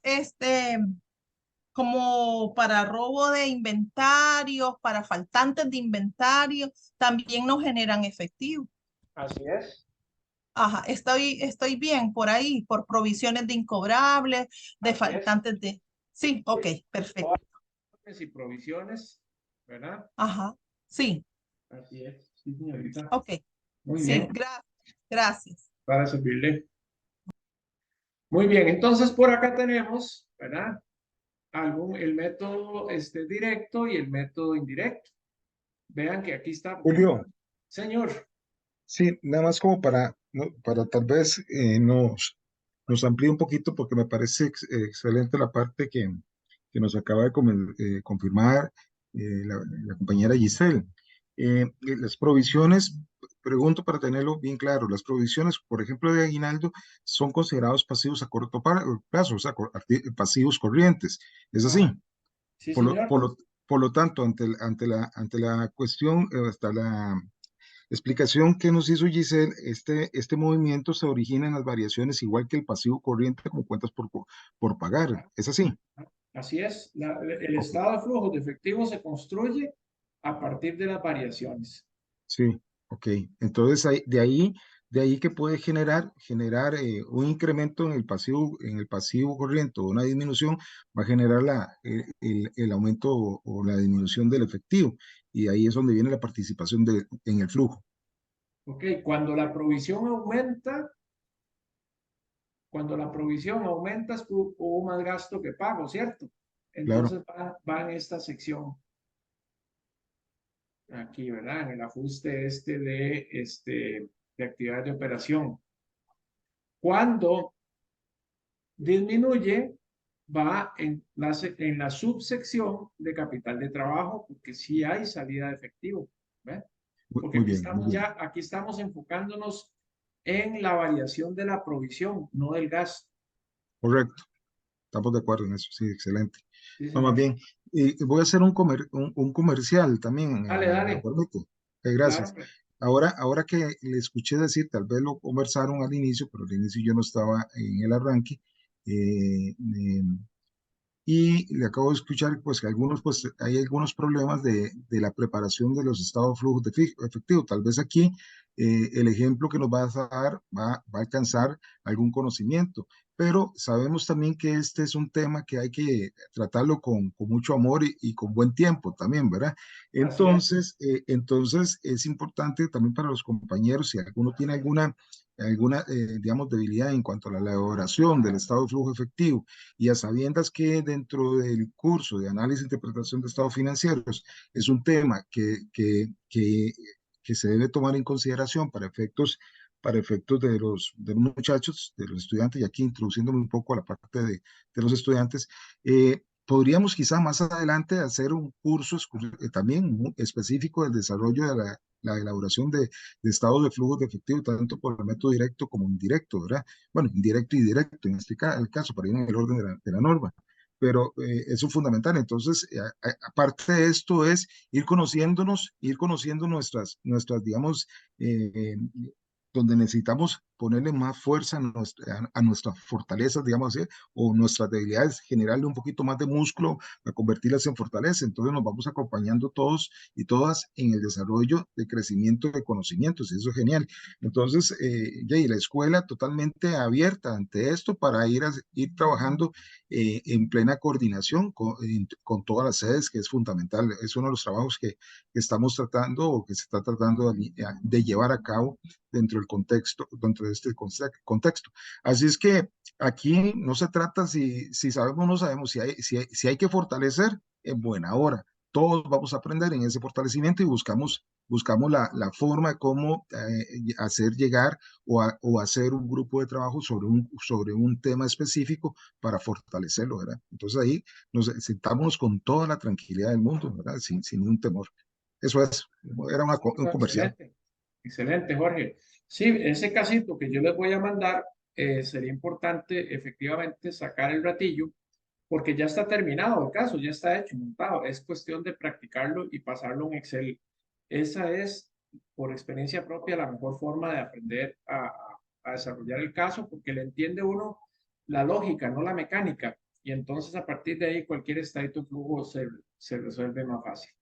como para robo de inventarios, para faltantes de inventario, también nos generan efectivo. así es. Ajá, estoy bien por ahí, por provisiones de incobrables, de Así es. faltantes de... Sí, ok, perfecto. Y provisiones, ¿verdad? Ajá, sí, Así es, sí, señorita. ok. Muy Sí, bien, gracias. para servirle. Muy bien, entonces por acá tenemos, ¿verdad? El método directo y el método indirecto. Vean que aquí está. Julio, Señor, sí, nada más como para, para tal vez nos amplíe un poquito porque me parece excelente la parte que nos acaba de confirmar la compañera Giselle. Las provisiones, pregunto para tenerlo bien claro, las provisiones, por ejemplo, de aguinaldo, son considerados pasivos a corto plazo, o sea, pasivos corrientes. ¿Es así? sí, Por lo, señor. por lo, por lo tanto, ante la cuestión, hasta la explicación que nos hizo Giselle, este movimiento se origina en las variaciones igual que el pasivo corriente como cuentas por pagar. ¿Es así? Así es. El Ok, estado de flujo de efectivo se construye a partir de las variaciones. sí, ok. Entonces, de ahí que puede generar un incremento en el pasivo corriente o una disminución, va a generar el aumento o la disminución del efectivo. Y ahí es donde viene la participación en el flujo. Ok, cuando la provisión aumenta, hubo más gasto que pago, ¿cierto? Claro, Entonces va en esta sección, aquí, ¿verdad? En el ajuste de actividad de operación. Cuando disminuye, va en la subsección de capital de trabajo, porque sí hay salida de efectivo, ¿ve? Porque muy bien, muy bien. aquí estamos enfocándonos en la variación de la provisión, no del gasto. Correcto. Estamos de acuerdo en eso, sí, excelente. Sí, No, más señor. bien, voy a hacer un comercial también, Dale, ¿me lo dale. permite? Claro, Gracias. pues. Ahora que le escuché decir, tal vez lo conversaron al inicio, pero al inicio yo no estaba en el arranque, y le acabo de escuchar pues que pues hay algunos problemas de la preparación de los estados de flujo de efectivo. Tal vez aquí el ejemplo que nos va a dar va a alcanzar algún conocimiento, pero sabemos también que este es un tema que hay que tratarlo con mucho amor y con buen tiempo también, ¿verdad? Así es. Entonces es importante también para los compañeros, si alguno tiene alguna digamos, debilidad en cuanto a la elaboración del estado de flujo efectivo, y a sabiendas que dentro del curso de análisis e interpretación de estados financieros es un tema que se debe tomar en consideración para efectos de los muchachos, de los estudiantes, y aquí introduciéndome un poco a la parte de los estudiantes, podríamos quizá más adelante hacer un curso también específico del desarrollo de la elaboración de estados de flujos de efectivo, tanto por el método directo como indirecto, ¿verdad? Bueno, indirecto y directo en este caso, para ir en el orden de la norma. Pero eso es fundamental. Entonces, aparte de esto es ir conociendo nuestras digamos, eh, donde necesitamos ponerle más fuerza a nuestras fortalezas, digamos así, o nuestras debilidades, generarle un poquito más de músculo para convertirlas en fortaleza. Entonces nos vamos acompañando todos y todas en el desarrollo de crecimiento de conocimientos, y eso es genial. Entonces, y la escuela totalmente abierta ante esto para ir trabajando en plena coordinación con todas las sedes, que es fundamental. Es uno de los trabajos que estamos tratando o que se está tratando de llevar a cabo dentro de este contexto. Así es que aquí no se trata si sabemos o no sabemos, si hay que fortalecer, en buena hora. todos vamos a aprender en ese fortalecimiento y buscamos la forma de cómo hacer llegar o hacer un grupo de trabajo sobre un tema específico para fortalecerlo, ¿verdad? Entonces ahí nos sentamos con toda la tranquilidad del mundo, ¿verdad? Sin ningún temor. Eso es, era un comercial. Excelente, excelente, Jorge. Sí, ese casito que yo les voy a mandar, sería importante efectivamente sacar el ratillo, porque ya está terminado el caso, ya está hecho, montado. Es cuestión de practicarlo y pasarlo en Excel. Esa es, por experiencia propia, la mejor forma de aprender a desarrollar el caso, porque le entiende uno la lógica, no la mecánica. Y entonces a partir de ahí cualquier estadito flujo se resuelve más fácil.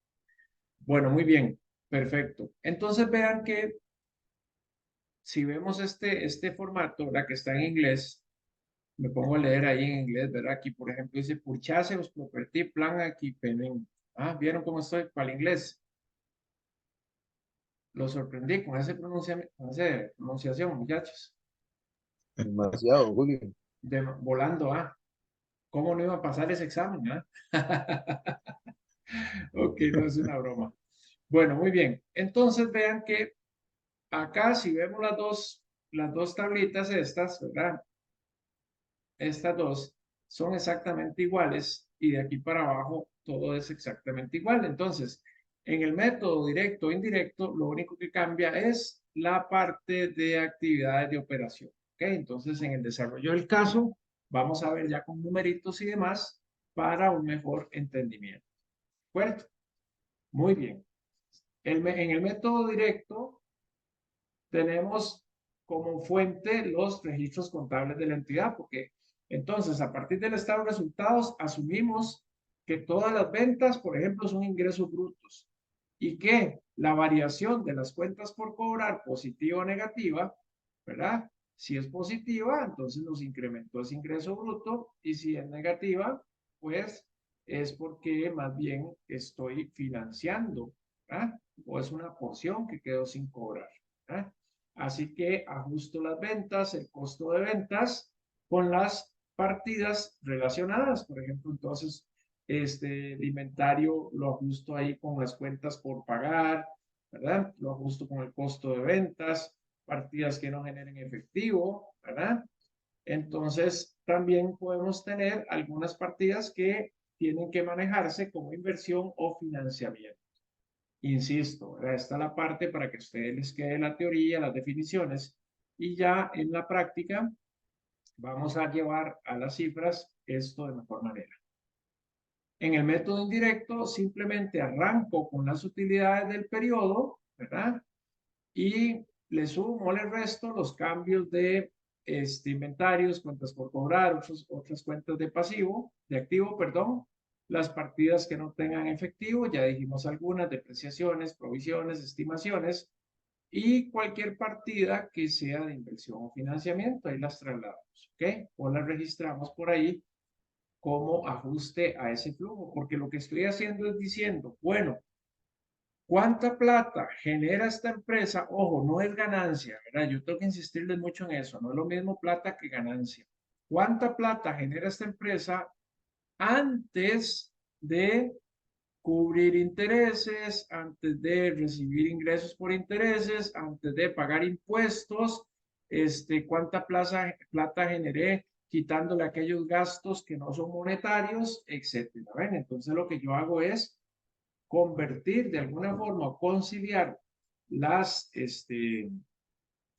Bueno, muy bien, perfecto. Entonces vean que si vemos este formato, ¿verdad? Que está en inglés, me pongo a leer ahí en inglés, ¿verdad? Aquí, por ejemplo, dice Purchase of Property Plan aquí, Penin. Ah, ¿vieron cómo estoy para el inglés? Lo sorprendí con esa pronunciación, muchachos. Demasiado, Julio. Volando, ah. ¿Cómo no iba a pasar ese examen, ah? Ok, no es una broma. Bueno, muy bien. Entonces vean que acá si vemos las dos tablitas estas, ¿verdad? Estas dos son exactamente iguales y de aquí para abajo todo es exactamente igual. Entonces, en el método directo o indirecto, lo único que cambia es la parte de actividades de operación. ¿Ok? Entonces, en el desarrollo del caso, vamos a ver ya con numeritos y demás para un mejor entendimiento. ¿De acuerdo? Muy bien. En el método directo tenemos como fuente los registros contables de la entidad, porque entonces a partir del estado de resultados asumimos que todas las ventas, por ejemplo, son ingresos brutos y que la variación de las cuentas por cobrar, positiva o negativa, ¿verdad? Si es positiva, entonces nos incrementó ese ingreso bruto y si es negativa, pues es porque más bien estoy financiando, ¿verdad? O es una porción que quedó sin cobrar, ¿verdad? Así que ajusto las ventas, el costo de ventas con las partidas relacionadas. Por ejemplo, entonces, el inventario lo ajusto ahí con las cuentas por pagar, ¿verdad? Lo ajusto con el costo de ventas, partidas que no generen efectivo, ¿verdad? Entonces, también podemos tener algunas partidas que tienen que manejarse como inversión o financiamiento. Insisto, está la parte para que a ustedes les quede la teoría, las definiciones, y ya en la práctica vamos a llevar a las cifras esto de mejor manera. En el método indirecto simplemente arranco con las utilidades del periodo, ¿verdad? Y le sumo, le resto los cambios de inventarios, cuentas por cobrar, otras cuentas de pasivo, de activo, perdón, las partidas que no tengan efectivo, ya dijimos algunas, depreciaciones, provisiones, estimaciones, y cualquier partida que sea de inversión o financiamiento, ahí las trasladamos, ¿ok? O las registramos por ahí como ajuste a ese flujo, porque lo que estoy haciendo es diciendo, bueno, ¿cuánta plata genera esta empresa? Ojo, no es ganancia, ¿verdad? Yo tengo que insistirles mucho en eso, no es lo mismo plata que ganancia. ¿Cuánta plata genera esta empresa antes de cubrir intereses, antes de recibir ingresos por intereses, antes de pagar impuestos? ¿Cuánta plata generé quitándole aquellos gastos que no son monetarios, etcétera? ¿Ven? Entonces lo que yo hago es convertir de alguna forma, conciliar las,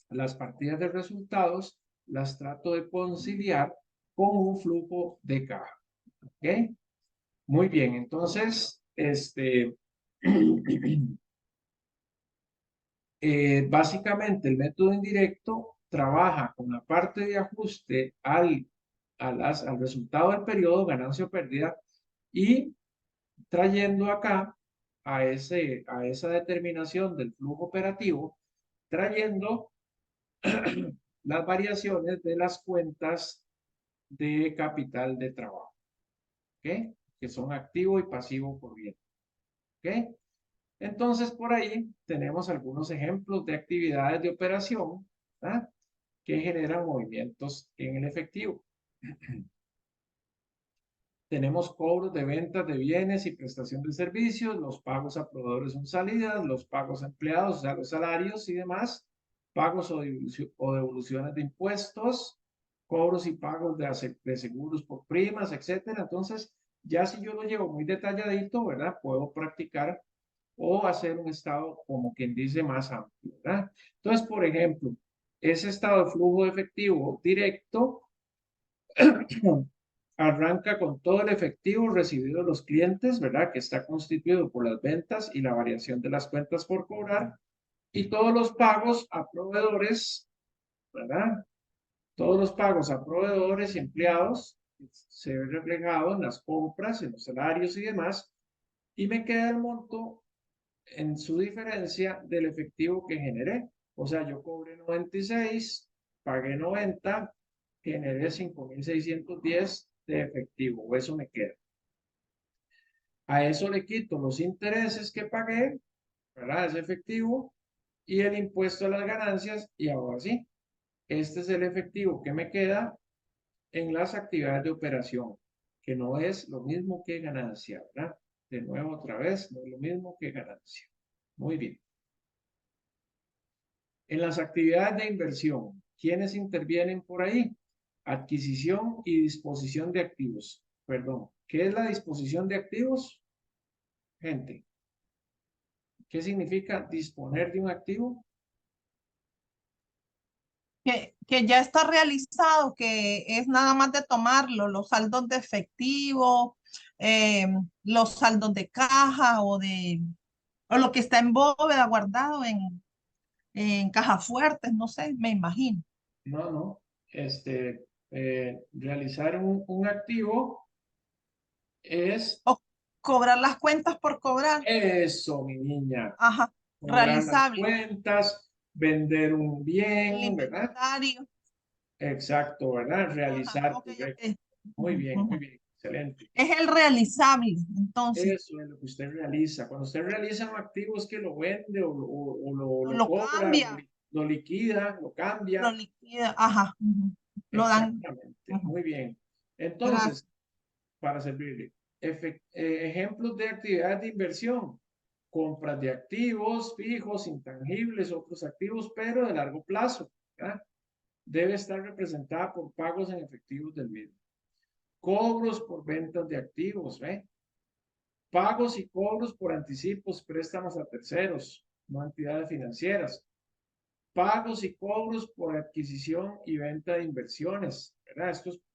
las partidas de resultados, las trato de conciliar con un flujo de caja. ¿Ok? Muy bien, entonces, básicamente el método indirecto trabaja con la parte de ajuste al resultado del periodo, ganancia o pérdida, y trayendo acá a esa determinación del flujo operativo, trayendo las variaciones de las cuentas de capital de trabajo, ¿ok? Que son activo y pasivo por bien, ¿ok? Entonces, por ahí tenemos algunos ejemplos de actividades de operación, ¿verdad? Que generan movimientos en el efectivo. Tenemos cobros de ventas de bienes y prestación de servicios, los pagos a proveedores son salidas, los pagos a empleados, o sea, los salarios y demás, pagos o devoluciones de impuestos, cobros y pagos de seguros por primas, etcétera. Entonces, ya si yo lo llevo muy detalladito, ¿verdad? Puedo practicar o hacer un estado, como quien dice, más amplio, ¿verdad? Entonces, por ejemplo, ese estado de flujo de efectivo directo arranca con todo el efectivo recibido de los clientes, ¿verdad? Que está constituido por las ventas y la variación de las cuentas por cobrar y todos los pagos a proveedores, ¿verdad? Todos los pagos a proveedores y empleados se ven reflejados en las compras, en los salarios y demás, y me queda el monto en su diferencia del efectivo que generé. O sea, yo cobré 96, pagué 90, generé 5.610 de efectivo, o eso me queda. A eso le quito los intereses que pagué, ¿verdad? Ese efectivo, y el impuesto a las ganancias, y ahora sí, este es el efectivo que me queda en las actividades de operación, que no es lo mismo que ganancia, ¿verdad? De nuevo, otra vez, no es lo mismo que ganancia. Muy bien. En las actividades de inversión, ¿quiénes intervienen por ahí? Adquisición y disposición de activos. Perdón, ¿qué es la disposición de activos? Gente, ¿qué significa disponer de un activo? Que ya está realizado, que es nada más de tomarlo, los saldos de efectivo, los saldos de caja o lo que está en bóveda guardado en cajas fuertes, no sé, me imagino. No, no. Realizar un activo es O cobrar las cuentas por cobrar. eso, mi niña. Ajá, Cobrar las realizable. cuentas, vender un El bien, ¿verdad? inventario. Exacto, ¿verdad? Ajá, Realizar, ok, correcto. ok. Muy Ujú, bien, muy ujú. bien. Excelente. Es el realizable, entonces, Eso es lo que usted realiza. Cuando usted realiza un activo es que lo vende o o lo lo cobra, cambia, lo liquida, lo lo cambia. liquida, ajá, ujú. Lo dan. Exactamente. Ujú. Muy bien. Gracias. Entonces, para servirle, ejemplos de actividades de inversión. Compras de activos fijos, intangibles, otros activos, pero de largo plazo, ¿verdad? Debe estar representada por pagos en efectivos del mismo. Cobros por ventas de activos, ¿eh? Pagos y cobros por anticipos, préstamos a terceros, no entidades financieras. Pagos y cobros por adquisición y venta de inversiones, ¿verdad?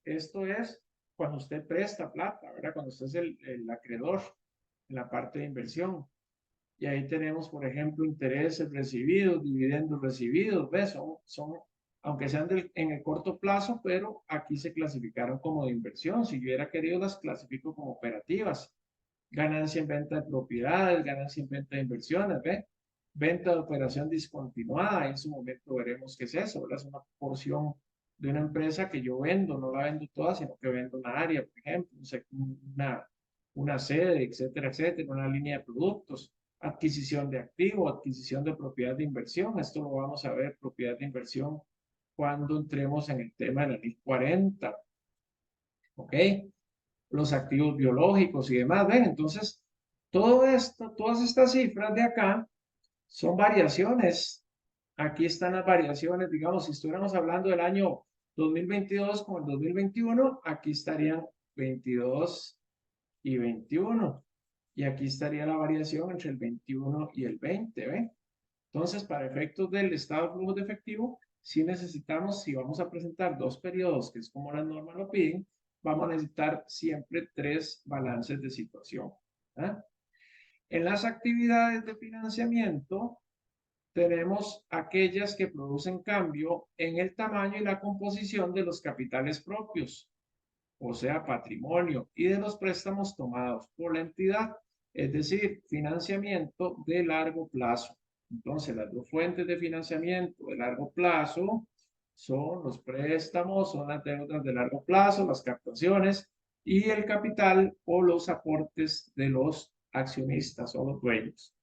Esto es cuando usted presta plata, ¿verdad? Cuando usted es el acreedor en la parte de inversión. Y ahí tenemos, por ejemplo, intereses recibidos, dividendos recibidos, ¿ves? Aunque sean en el corto plazo, pero aquí se clasificaron como de inversión. Si yo hubiera querido, las clasifico como operativas. Ganancia en venta de propiedades, ganancia en venta de inversiones, ¿ve? Venta de operación discontinuada, en su momento veremos qué es eso, ¿verdad? Es una porción de una empresa que yo vendo, no la vendo toda, sino que vendo una área, por ejemplo, una sede, etcétera, etcétera, una línea de productos. Adquisición de activo, adquisición de propiedad de inversión, esto lo vamos a ver, propiedad de inversión, cuando entremos en el tema de la ley 40, ¿ok? Los activos biológicos y demás, ¿ven? Entonces, todo esto, todas estas cifras de acá son variaciones. Aquí están las variaciones, digamos, si estuviéramos hablando del año 2022 con el 2021, aquí estarían 22 y 21. Y aquí estaría la variación entre el 21 y el 20, ¿ven? Entonces, para efectos del estado de flujo de efectivo, si necesitamos, si vamos a presentar dos periodos, que es como las normas lo piden, vamos a necesitar siempre 3 balances de situación. ¿Ah? En las actividades de financiamiento, tenemos aquellas que producen cambio en el tamaño y la composición de los capitales propios, o sea, patrimonio, y de los préstamos tomados por la entidad, es decir, financiamiento de largo plazo. Entonces, las dos fuentes de financiamiento de largo plazo son los préstamos, son las deudas de largo plazo, las captaciones y el capital o los aportes de los accionistas o los dueños.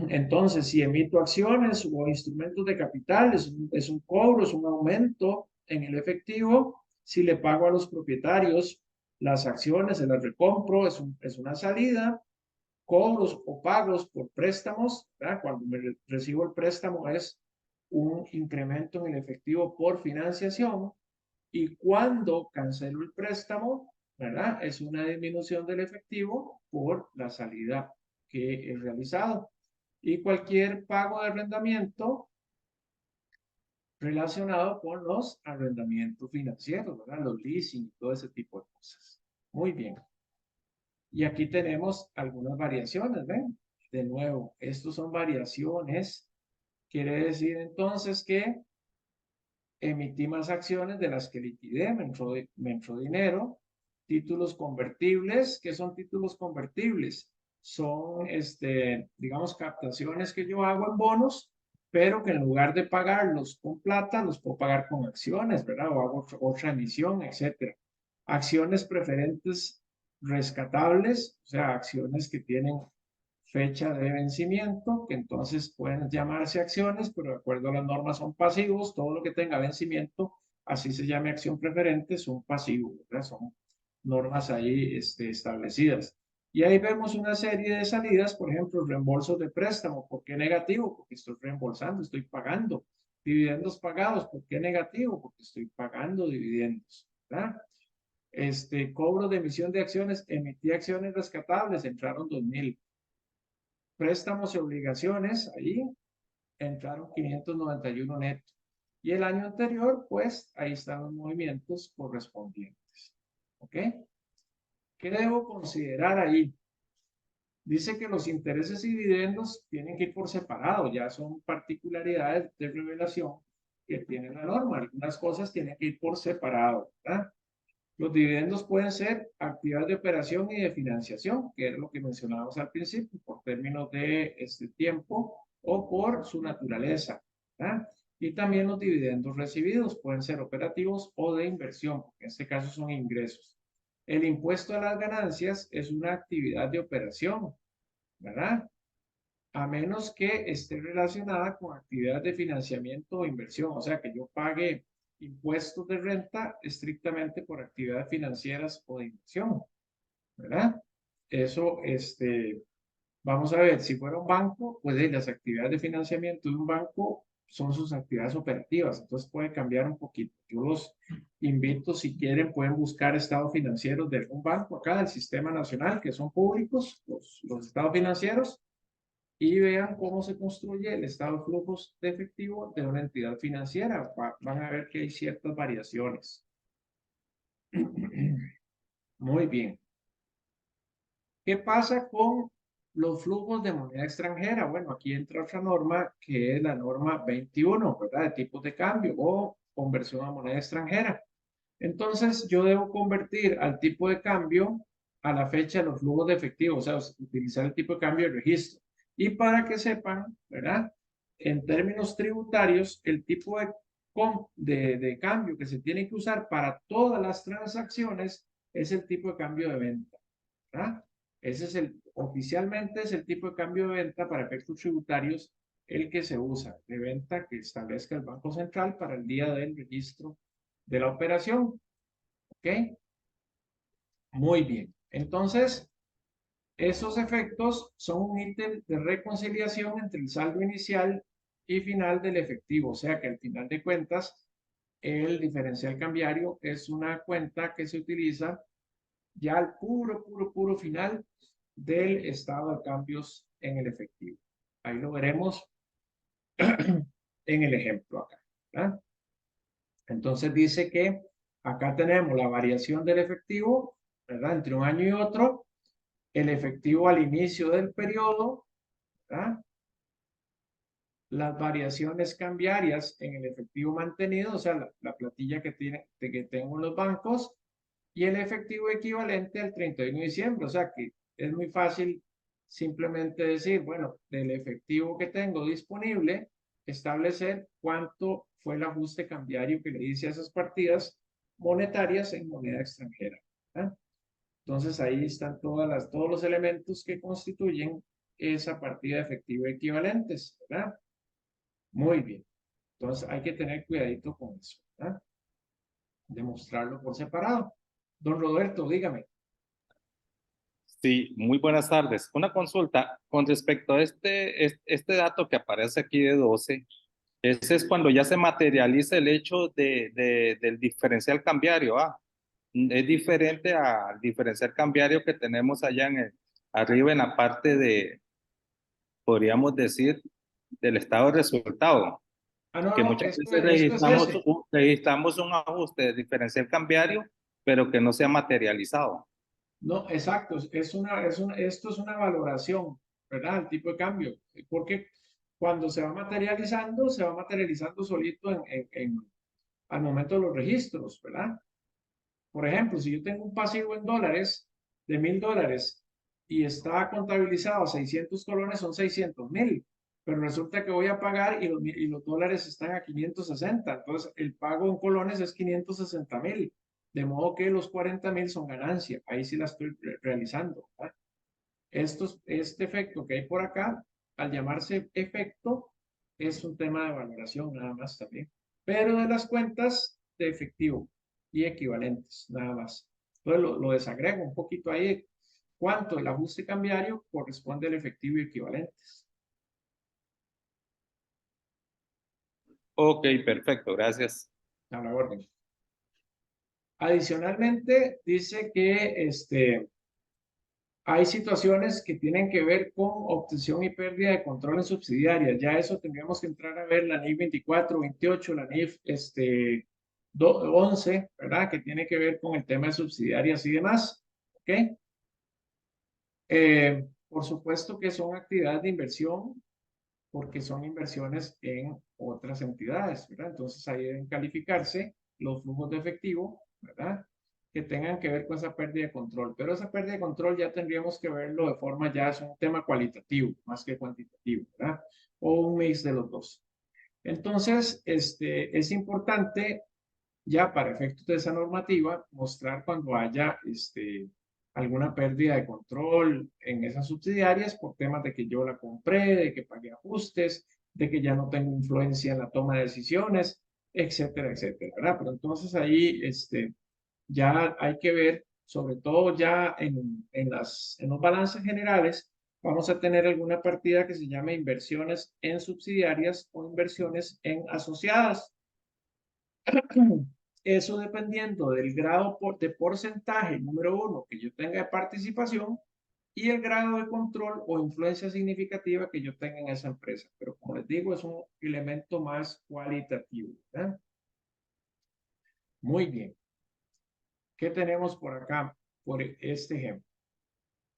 Entonces, si emito acciones o instrumentos de capital, es un cobro, es un aumento en el efectivo. Si le pago a los propietarios Las acciones se las recompro, es una salida. Cobros o pagos por préstamos, ¿verdad? Cuando recibo el préstamo es un incremento en el efectivo por financiación. Y cuando cancelo el préstamo, ¿verdad? Es una disminución del efectivo por la salida que he realizado. Y cualquier pago de arrendamiento relacionado con los arrendamientos financieros, ¿verdad? Los leasing y todo ese tipo de cosas. Muy bien. Y aquí tenemos algunas variaciones, ¿ven? De nuevo, estos son variaciones. Quiere decir entonces que emití más acciones de las que liquidé, me entró dinero. Títulos convertibles, ¿qué son títulos convertibles? Son, digamos, captaciones que yo hago en bonos, pero que en lugar de pagarlos con plata, los puedo pagar con acciones, ¿verdad? O hago otra emisión, etcétera. Acciones preferentes rescatables, o sea, acciones que tienen fecha de vencimiento, que entonces pueden llamarse acciones, pero de acuerdo a las normas son pasivos. Todo lo que tenga vencimiento, así se llame acción preferente, son pasivos, ¿verdad? Son normas ahí establecidas. Y ahí vemos una serie de salidas, por ejemplo, reembolsos de préstamo. ¿Por qué negativo? Porque estoy reembolsando, estoy pagando. Dividendos pagados. ¿Por qué negativo? Porque estoy pagando dividendos, ¿verdad? Cobro de emisión de acciones, emití acciones rescatables, entraron 2.000. Préstamos y obligaciones, ahí entraron 591 netos. Y el año anterior, pues, ahí están los movimientos correspondientes. ¿Ok? ¿Qué debo considerar ahí? Dice que los intereses y dividendos tienen que ir por separado, ya son particularidades de revelación que tiene la norma. Algunas cosas tienen que ir por separado, ¿verdad? Los dividendos pueden ser actividades de operación y de financiación, que es lo que mencionábamos al principio, por términos de tiempo o por su naturaleza, ¿verdad? Y también los dividendos recibidos pueden ser operativos o de inversión, porque en este caso son ingresos. El impuesto a las ganancias es una actividad de operación, ¿verdad? A menos que esté relacionada con actividades de financiamiento o inversión, o sea, que yo pague impuestos de renta estrictamente por actividades financieras o de inversión, ¿verdad? Eso, vamos a ver, si fuera un banco, pues las actividades de financiamiento de un banco son sus actividades operativas, entonces puede cambiar un poquito. Yo los invito, si quieren, pueden buscar estados financieros de algún banco acá del Sistema Nacional, que son públicos, los estados financieros, y vean cómo se construye el estado de flujos de efectivo de una entidad financiera. Van a ver que hay ciertas variaciones. Muy bien. ¿Qué pasa con los flujos de moneda extranjera? Bueno, aquí entra otra norma que es la norma 21, ¿verdad? De tipos de cambio o conversión a moneda extranjera. Entonces, yo debo convertir al tipo de cambio a la fecha de los flujos de efectivo, o sea, utilizar el tipo de cambio de registro. Y para que sepan, ¿verdad? En términos tributarios, el tipo de cambio que se tiene que usar para todas las transacciones es el tipo de cambio de venta, ¿verdad? Ese es oficialmente es el tipo de cambio de venta para efectos tributarios el que se usa de venta que establezca el Banco Central para el día del registro de la operación. ¿Ok? Muy bien. Entonces, esos efectos son un ítem de reconciliación entre el saldo inicial y final del efectivo. O sea que al final de cuentas, el diferencial cambiario es una cuenta que se utiliza ya al puro final del estado de cambios en el efectivo. Ahí lo veremos en el ejemplo acá, ¿verdad? Entonces dice que acá tenemos la variación del efectivo, ¿verdad? Entre un año y otro, el efectivo al inicio del periodo, ¿verdad? Las variaciones cambiarias en el efectivo mantenido, o sea, la platilla que tengo en los bancos, y el efectivo equivalente al 31 de diciembre. O sea que es muy fácil simplemente decir, bueno, del efectivo que tengo disponible, establecer cuánto fue el ajuste cambiario que le hice a esas partidas monetarias en moneda extranjera, ¿verdad? Entonces ahí están todos los elementos que constituyen esa partida de efectivo equivalentes, ¿verdad? Muy bien. Entonces hay que tener cuidadito con eso, ¿verdad? Demostrarlo por separado. Don Roberto, dígame. Sí, muy buenas tardes. Una consulta con respecto a este dato que aparece aquí de 12. Ese es cuando ya se materializa el hecho del diferencial cambiario. Es diferente al diferencial cambiario que tenemos allá arriba en la parte podríamos decir, del estado de resultado, Ah, no, que no, muchas veces esto es ese. registramos un ajuste de diferencial cambiario, pero que no se ha materializado. No, exacto, esto es una valoración, ¿verdad? El tipo de cambio, porque cuando se va materializando solito al momento de los registros, ¿verdad? Por ejemplo, si yo tengo un pasivo en dólares de $1,000 y está contabilizado a 600 colones, son 600,000, pero resulta que voy a pagar y los dólares están a 560, entonces el pago en colones es 560,000, de modo que los 40,000 son ganancia, ahí sí la estoy realizando, ¿verdad? Este efecto que hay por acá, al llamarse efecto, es un tema de valoración nada más también, pero de las cuentas de efectivo y equivalentes, nada más. Entonces lo desagrego un poquito ahí, cuánto el ajuste cambiario corresponde al efectivo y equivalentes. Ok, perfecto, gracias. A la orden. Adicionalmente, dice que hay situaciones que tienen que ver con obtención y pérdida de control en subsidiarias. Ya eso tendríamos que entrar a ver la NIF 24, 28, la NIF 11, ¿verdad? Que tiene que ver con el tema de subsidiarias y demás. ¿Ok? Por supuesto que son actividades de inversión porque son inversiones en otras entidades, ¿verdad? Entonces ahí deben calificarse los flujos de efectivo, ¿verdad? Que tengan que ver con esa pérdida de control. Pero esa pérdida de control ya tendríamos que verlo de forma, ya es un tema cualitativo más que cuantitativo, ¿verdad? O un mix de los dos. Entonces, es importante ya para efectos de esa normativa mostrar cuando haya alguna pérdida de control en esas subsidiarias por temas de que yo la compré, de que pagué ajustes, de que ya no tengo influencia en la toma de decisiones, etcétera, etcétera, ¿verdad? Pero entonces ahí ya hay que ver, sobre todo ya en los balances generales, vamos a tener alguna partida que se llame inversiones en subsidiarias o inversiones en asociadas. Eso dependiendo del grado de porcentaje, número uno, que yo tenga de participación y el grado de control o influencia significativa que yo tenga en esa empresa. Pero como les digo, es un elemento más cualitativo, ¿verdad? Muy bien. ¿Qué tenemos por acá? Por este ejemplo.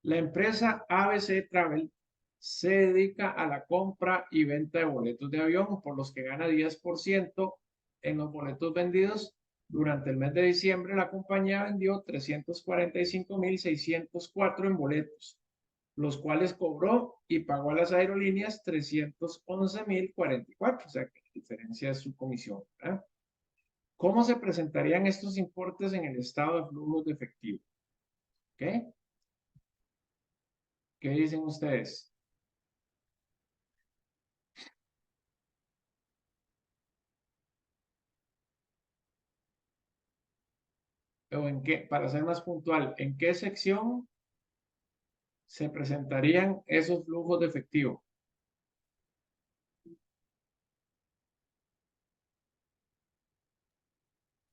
La empresa ABC Travel se dedica a la compra y venta de boletos de avión, por los que gana 10% en los boletos vendidos. Durante el mes de diciembre, la compañía vendió 345,604 en boletos, los cuales cobró y pagó a las aerolíneas 311,044, o sea que la diferencia es su comisión, ¿verdad? ¿Cómo se presentarían estos importes en el estado de flujos de efectivo? ¿Ok? ¿Qué dicen ustedes? O en qué, para ser más puntual, ¿en qué sección se presentarían esos flujos de efectivo?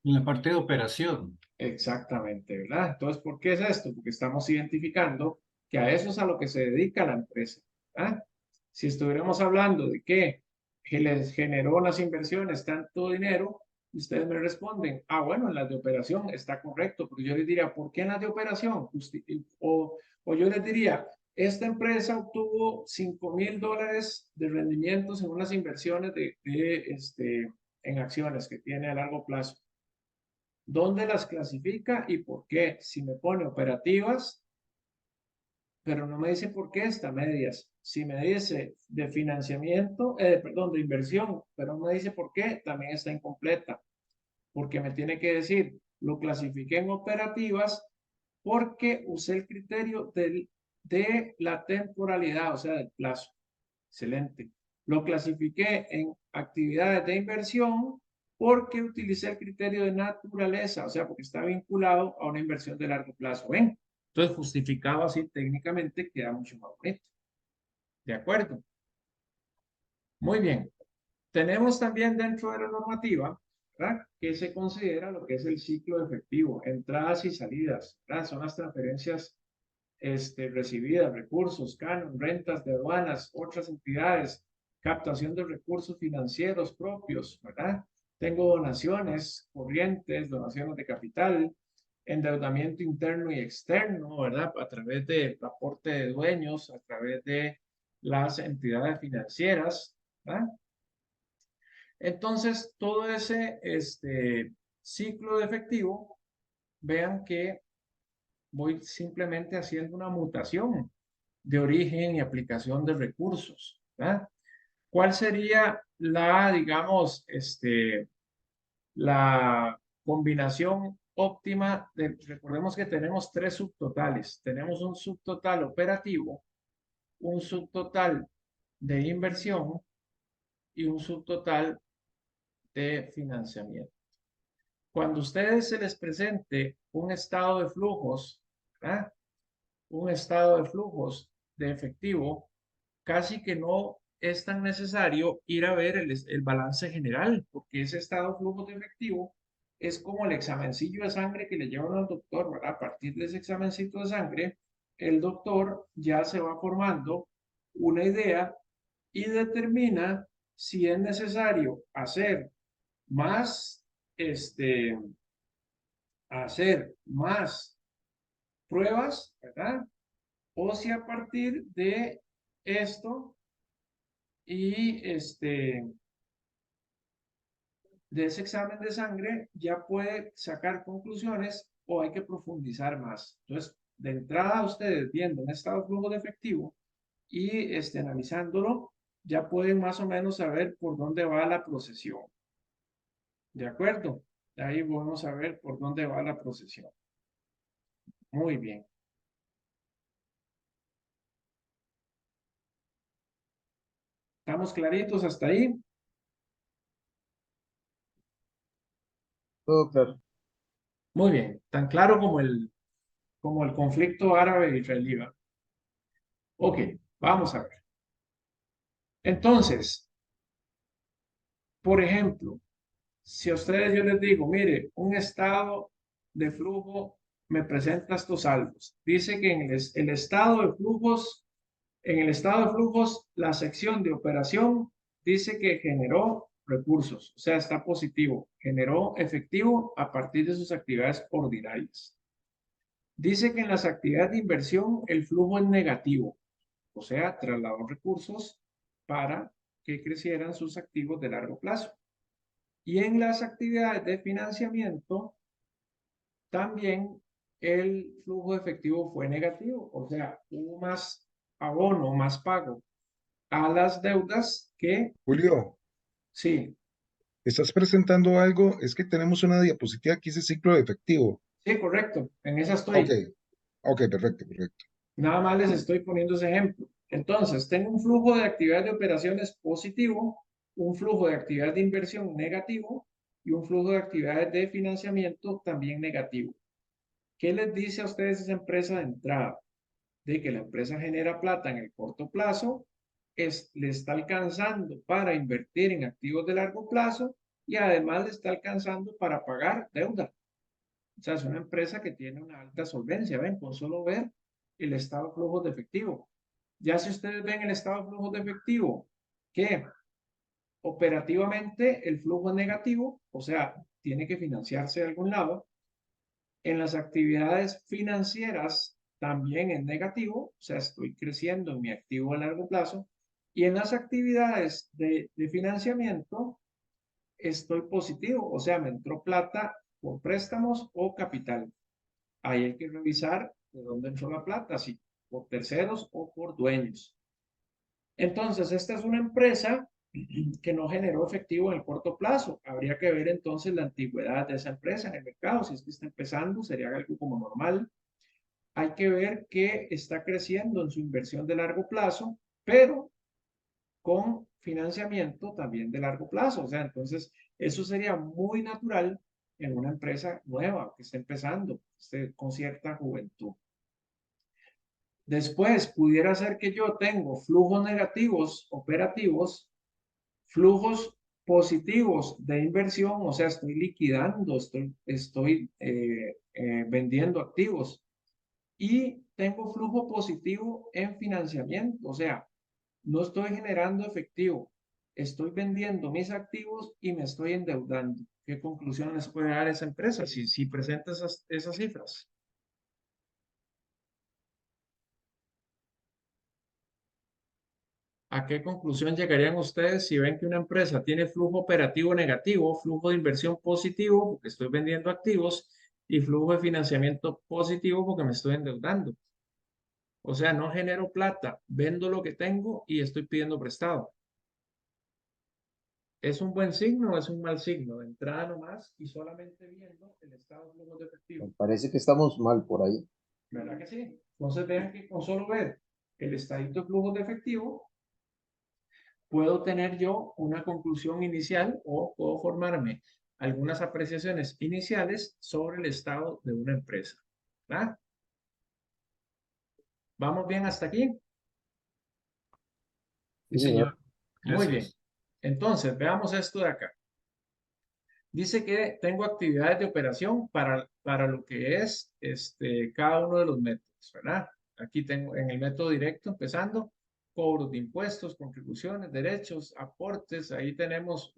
En la parte de operación. Exactamente, ¿verdad? Entonces, ¿por qué es esto? Porque estamos identificando que a eso es a lo que se dedica la empresa, ¿verdad? Si estuviéramos hablando de que les generó las inversiones tanto dinero, ustedes me responden, bueno, en las de operación está correcto, pero yo les diría, ¿por qué en las de operación? O yo les diría, esta empresa obtuvo $5,000 de rendimientos en unas inversiones en acciones que tiene a largo plazo. ¿Dónde las clasifica y por qué? Si me pone operativas, pero no me dice por qué está medias. Si me dice de financiamiento, perdón, de inversión, pero no me dice por qué, también está incompleta. Porque me tiene que decir, lo clasifiqué en operativas porque usé el criterio de la temporalidad, o sea, del plazo. Excelente. Lo clasifiqué en actividades de inversión porque utilicé el criterio de naturaleza, o sea, porque está vinculado a una inversión de largo plazo. ¿Ven? Entonces, justificado así técnicamente queda mucho más bonito. ¿De acuerdo? Muy bien. Tenemos también dentro de la normativa, ¿verdad?, que se considera lo que es el ciclo efectivo, entradas y salidas, ¿verdad? Son las transferencias recibidas, recursos, canon, rentas de aduanas, otras entidades, captación de recursos financieros propios, ¿verdad? Tengo donaciones corrientes, donaciones de capital, endeudamiento interno y externo, ¿verdad? A través del aporte de dueños, a través de las entidades financieras, ¿verdad? Entonces, todo ese ciclo de efectivo, vean que voy simplemente haciendo una mutación de origen y aplicación de recursos, ¿verdad? ¿Cuál sería la, digamos, la combinación óptima? Recordemos que tenemos tres subtotales. Tenemos un subtotal operativo, un subtotal de inversión y un subtotal de financiamiento. Cuando a ustedes se les presente un estado de flujos, ¿verdad?, un estado de flujos de efectivo, casi que no es tan necesario ir a ver el balance general, porque ese estado de flujos de efectivo es como el examencillo de sangre que le llevan al doctor, ¿verdad? A partir de ese examencito de sangre, el doctor ya se va formando una idea y determina si es necesario más, hacer más pruebas, ¿verdad? O si a partir de esto y de ese examen de sangre ya puede sacar conclusiones o hay que profundizar más. Entonces, de entrada ustedes viendo un estado de flujo de efectivo y analizándolo, ya pueden más o menos saber por dónde va la procesión. ¿De acuerdo? Ahí vamos a ver por dónde va la procesión. Muy bien. ¿Estamos claritos hasta ahí? Todo claro. Muy bien. Tan claro como el conflicto árabe-israelí. Ok, vamos a ver. Entonces, por ejemplo, si a ustedes yo les digo, mire, un estado de flujo me presenta estos saldos. Dice que en el estado de flujos, la sección de operación dice que generó recursos, o sea, está positivo, generó efectivo a partir de sus actividades ordinarias. Dice que en las actividades de inversión el flujo es negativo, o sea, trasladó recursos para que crecieran sus activos de largo plazo. Y en las actividades de financiamiento, también el flujo efectivo fue negativo, o sea, hubo más abono, más pago a las deudas que, Julio, sí, estás presentando algo, es que tenemos una diapositiva que dice ciclo de efectivo. sí, correcto, en esa Ok, estoy. ok, perfecto, perfecto. Nada más les estoy poniendo ese ejemplo. Entonces, tengo un flujo de actividad de operaciones positivo, un flujo de actividad de inversión negativo y un flujo de actividades de financiamiento también negativo. ¿Qué les dice a ustedes esa empresa de entrada? De que la empresa genera plata en el corto plazo, le está alcanzando para invertir en activos de largo plazo y además le está alcanzando para pagar deuda. O sea, es una empresa que tiene una alta solvencia, ¿ven? Con solo ver el estado de flujos de efectivo. Ya si ustedes ven el estado de flujos de efectivo, que operativamente el flujo es negativo, o sea, tiene que financiarse de algún lado. En las actividades financieras también es negativo, o sea, estoy creciendo en mi activo a largo plazo. Y en las actividades de financiamiento estoy positivo, o sea, me entró plata por préstamos o capital. Ahí hay que revisar de dónde entró la plata, si por terceros o por dueños. Entonces, esta es una empresa que no generó efectivo en el corto plazo. Habría que ver entonces la antigüedad de esa empresa en el mercado. Si es que está empezando, sería algo como normal. Hay que ver que está creciendo en su inversión de largo plazo, pero con financiamiento también de largo plazo. O sea, entonces Eso sería muy natural en una empresa nueva que esté empezando, con cierta juventud. Después, pudiera ser que yo tengo flujos negativos operativos, flujos positivos de inversión, o sea, estoy liquidando, estoy vendiendo activos. Y tengo flujo positivo en financiamiento, o sea, no estoy generando efectivo, estoy vendiendo mis activos y me estoy endeudando. ¿Qué conclusiones puede dar esa empresa si presenta esas cifras? ¿A qué conclusión llegarían ustedes si ven que una empresa tiene flujo operativo negativo, flujo de inversión positivo porque estoy vendiendo activos y flujo de financiamiento positivo porque me estoy endeudando? O sea, no genero plata, vendo lo que tengo y estoy pidiendo prestado. ¿Es un buen signo o es un mal signo? De entrada nomás y solamente viendo el estado de flujos de efectivo. Me parece que estamos mal por ahí. ¿Verdad que sí? Entonces vean que con solo ver el estadito de flujos de efectivo, puedo tener yo una conclusión inicial o puedo formarme algunas apreciaciones iniciales sobre el estado de una empresa. ¿Verdad? ¿Vamos bien hasta aquí? Sí, señor. Muy bien. Gracias. Entonces, veamos esto de acá. Dice que tengo actividades de operación para lo que es cada uno de los métodos, ¿verdad? Aquí tengo en el método directo, empezando, cobros de impuestos, contribuciones, derechos, aportes. Ahí tenemos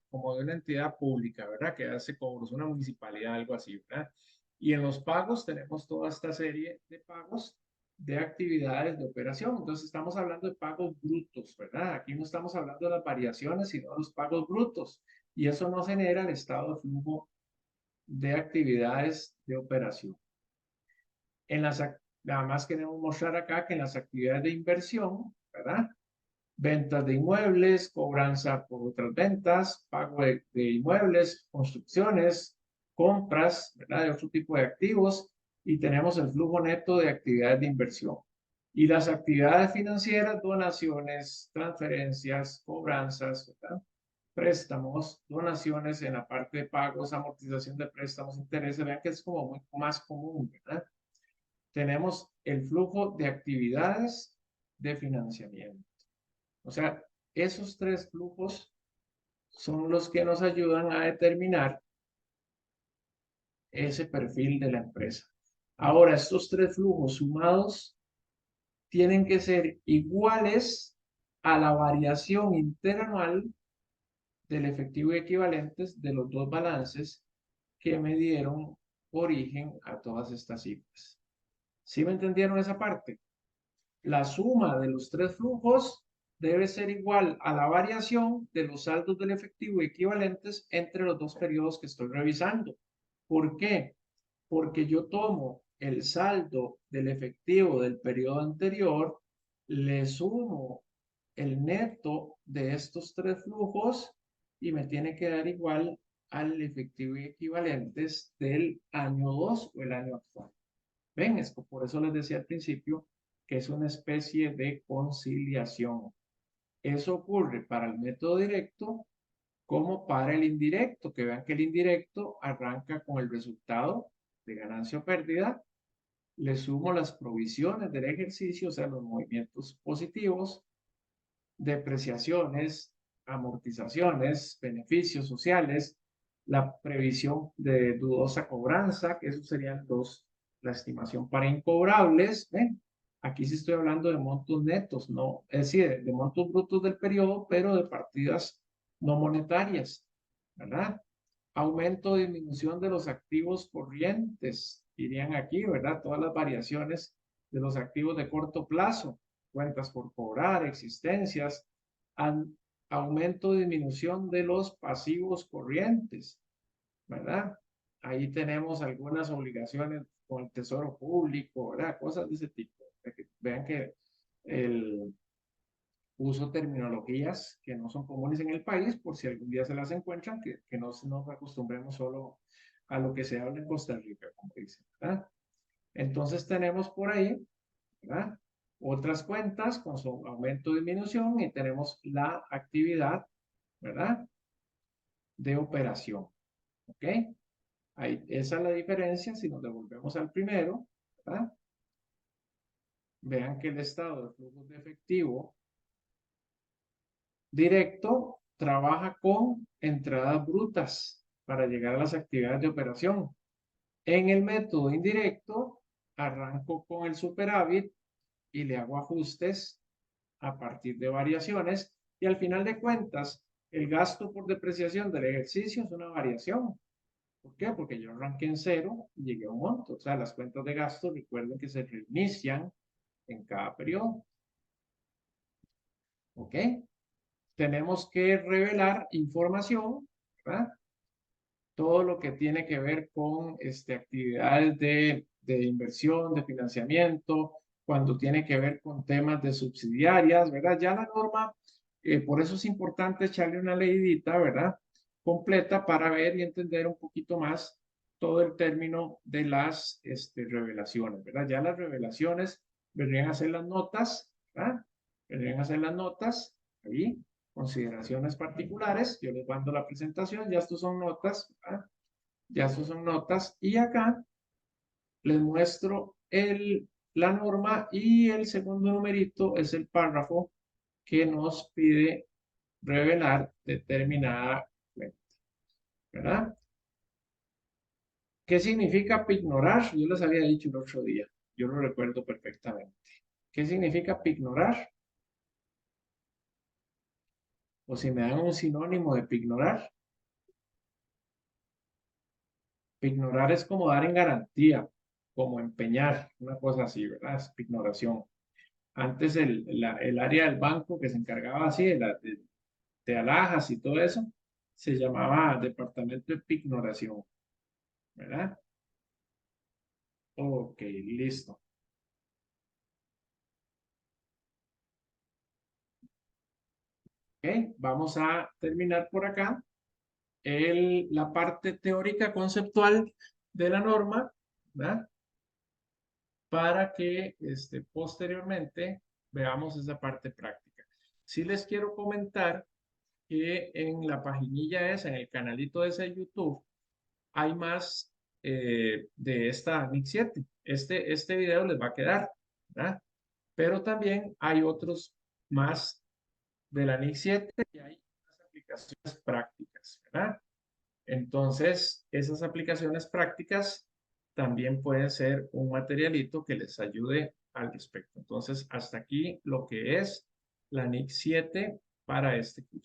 como de una entidad pública, ¿verdad? Que hace cobros, una municipalidad, algo así, ¿verdad? Y en los pagos tenemos toda esta serie de pagos de actividades de operación. Entonces estamos hablando de pagos brutos, ¿verdad? Aquí no estamos hablando de las variaciones, sino de los pagos brutos. Y eso nos genera el estado de flujo de actividades de operación. Nada más queremos mostrar acá que en las actividades de inversión, ¿verdad? Ventas de inmuebles, cobranza por otras ventas, pago de inmuebles, construcciones, compras, ¿verdad? De otro tipo de activos, y tenemos el flujo neto de actividades de inversión. Y las actividades financieras, donaciones, transferencias, cobranzas, ¿verdad? Préstamos, donaciones en la parte de pagos, amortización de préstamos, intereses, vean que es como muy más común, ¿verdad? Tenemos el flujo de actividades de financiamiento. O sea, esos tres flujos son los que nos ayudan a determinar ese perfil de la empresa. Ahora, estos tres flujos sumados tienen que ser iguales a la variación interanual del efectivo y equivalentes de los dos balances que me dieron origen a todas estas cifras. ¿Sí me entendieron esa parte? La suma de los tres flujos debe ser igual a la variación de los saldos del efectivo equivalentes entre los dos periodos que estoy revisando. ¿Por qué? Porque yo tomo el saldo del efectivo del periodo anterior, le sumo el neto de estos tres flujos y me tiene que dar igual al efectivo y equivalentes del año 2 o el año actual. ¿Ven? Por eso les decía al principio que es una especie de conciliación. Eso ocurre para el método directo como para el indirecto, que vean que el indirecto arranca con el resultado de ganancia o pérdida, le sumo las provisiones del ejercicio, o sea, los movimientos positivos, depreciaciones, amortizaciones, beneficios sociales, la previsión de dudosa cobranza, que esos serían la estimación para incobrables, ¿ven? Aquí sí estoy hablando de montos netos, no, es decir, de montos brutos del periodo, pero de partidas no monetarias, ¿verdad? Aumento o disminución de los activos corrientes, irían aquí, ¿verdad? Todas las variaciones de los activos de corto plazo, cuentas por cobrar, existencias, aumento o disminución de los pasivos corrientes, ¿verdad? Ahí tenemos algunas obligaciones con el tesoro público, ¿verdad? Cosas de ese tipo. Vean que uso terminologías que no son comunes en el país, por si algún día se las encuentran, que no nos acostumbremos solo a lo que se habla en Costa Rica, como dicen, ¿verdad? Entonces tenemos por ahí, ¿verdad? Otras cuentas con su aumento o disminución y tenemos la actividad, ¿verdad? de operación. ¿Ok? Ahí, esa es la diferencia si nos devolvemos al primero, ¿verdad? Vean que el estado de flujos de efectivo directo trabaja con entradas brutas para llegar a las actividades de operación. En el método indirecto, arranco con el superávit y le hago ajustes a partir de variaciones y al final de cuentas, el gasto por depreciación del ejercicio es una variación. ¿Por qué? Porque yo arranqué en cero y llegué a un monto. O sea, las cuentas de gasto, recuerden que se reinician en cada periodo. ¿Ok? Tenemos que revelar información, ¿verdad? Todo lo que tiene que ver con actividades de inversión, de financiamiento, cuando tiene que ver con temas de subsidiarias, ¿verdad? Ya la norma, por eso es importante echarle una leidita, ¿verdad? Completa para ver y entender un poquito más todo el término de las revelaciones, ¿verdad? Ya las revelaciones vendrían a ser las notas, ¿verdad? Vendrían a ser las notas, ahí, consideraciones particulares, yo les mando la presentación, ya estos son notas, ¿verdad? Ya estos son notas, y acá les muestro la norma y el segundo numerito es el párrafo que nos pide revelar determinada cuenta, ¿verdad? ¿Qué significa pignorar? Yo les había dicho el otro día, yo lo recuerdo perfectamente. ¿Qué significa pignorar? O si me dan un sinónimo de pignorar. Pignorar es como dar en garantía, como empeñar, una cosa así, ¿verdad? Es pignoración. Antes el área del banco que se encargaba así de alhajas y todo eso, se llamaba departamento de pignoración, ¿verdad? Ok, listo. Ok, vamos a terminar por acá la parte teórica conceptual de la norma, ¿verdad? Para que posteriormente veamos esa parte práctica. Sí les quiero comentar que en la paginilla esa, en el canalito ese de YouTube, hay más de esta NIC 7. Este video les va a quedar, ¿verdad? Pero también hay otros más de la NIC 7 y hay unas aplicaciones prácticas, ¿verdad? Entonces, esas aplicaciones prácticas también pueden ser un materialito que les ayude al respecto. Entonces, hasta aquí lo que es la NIC 7 para este curso.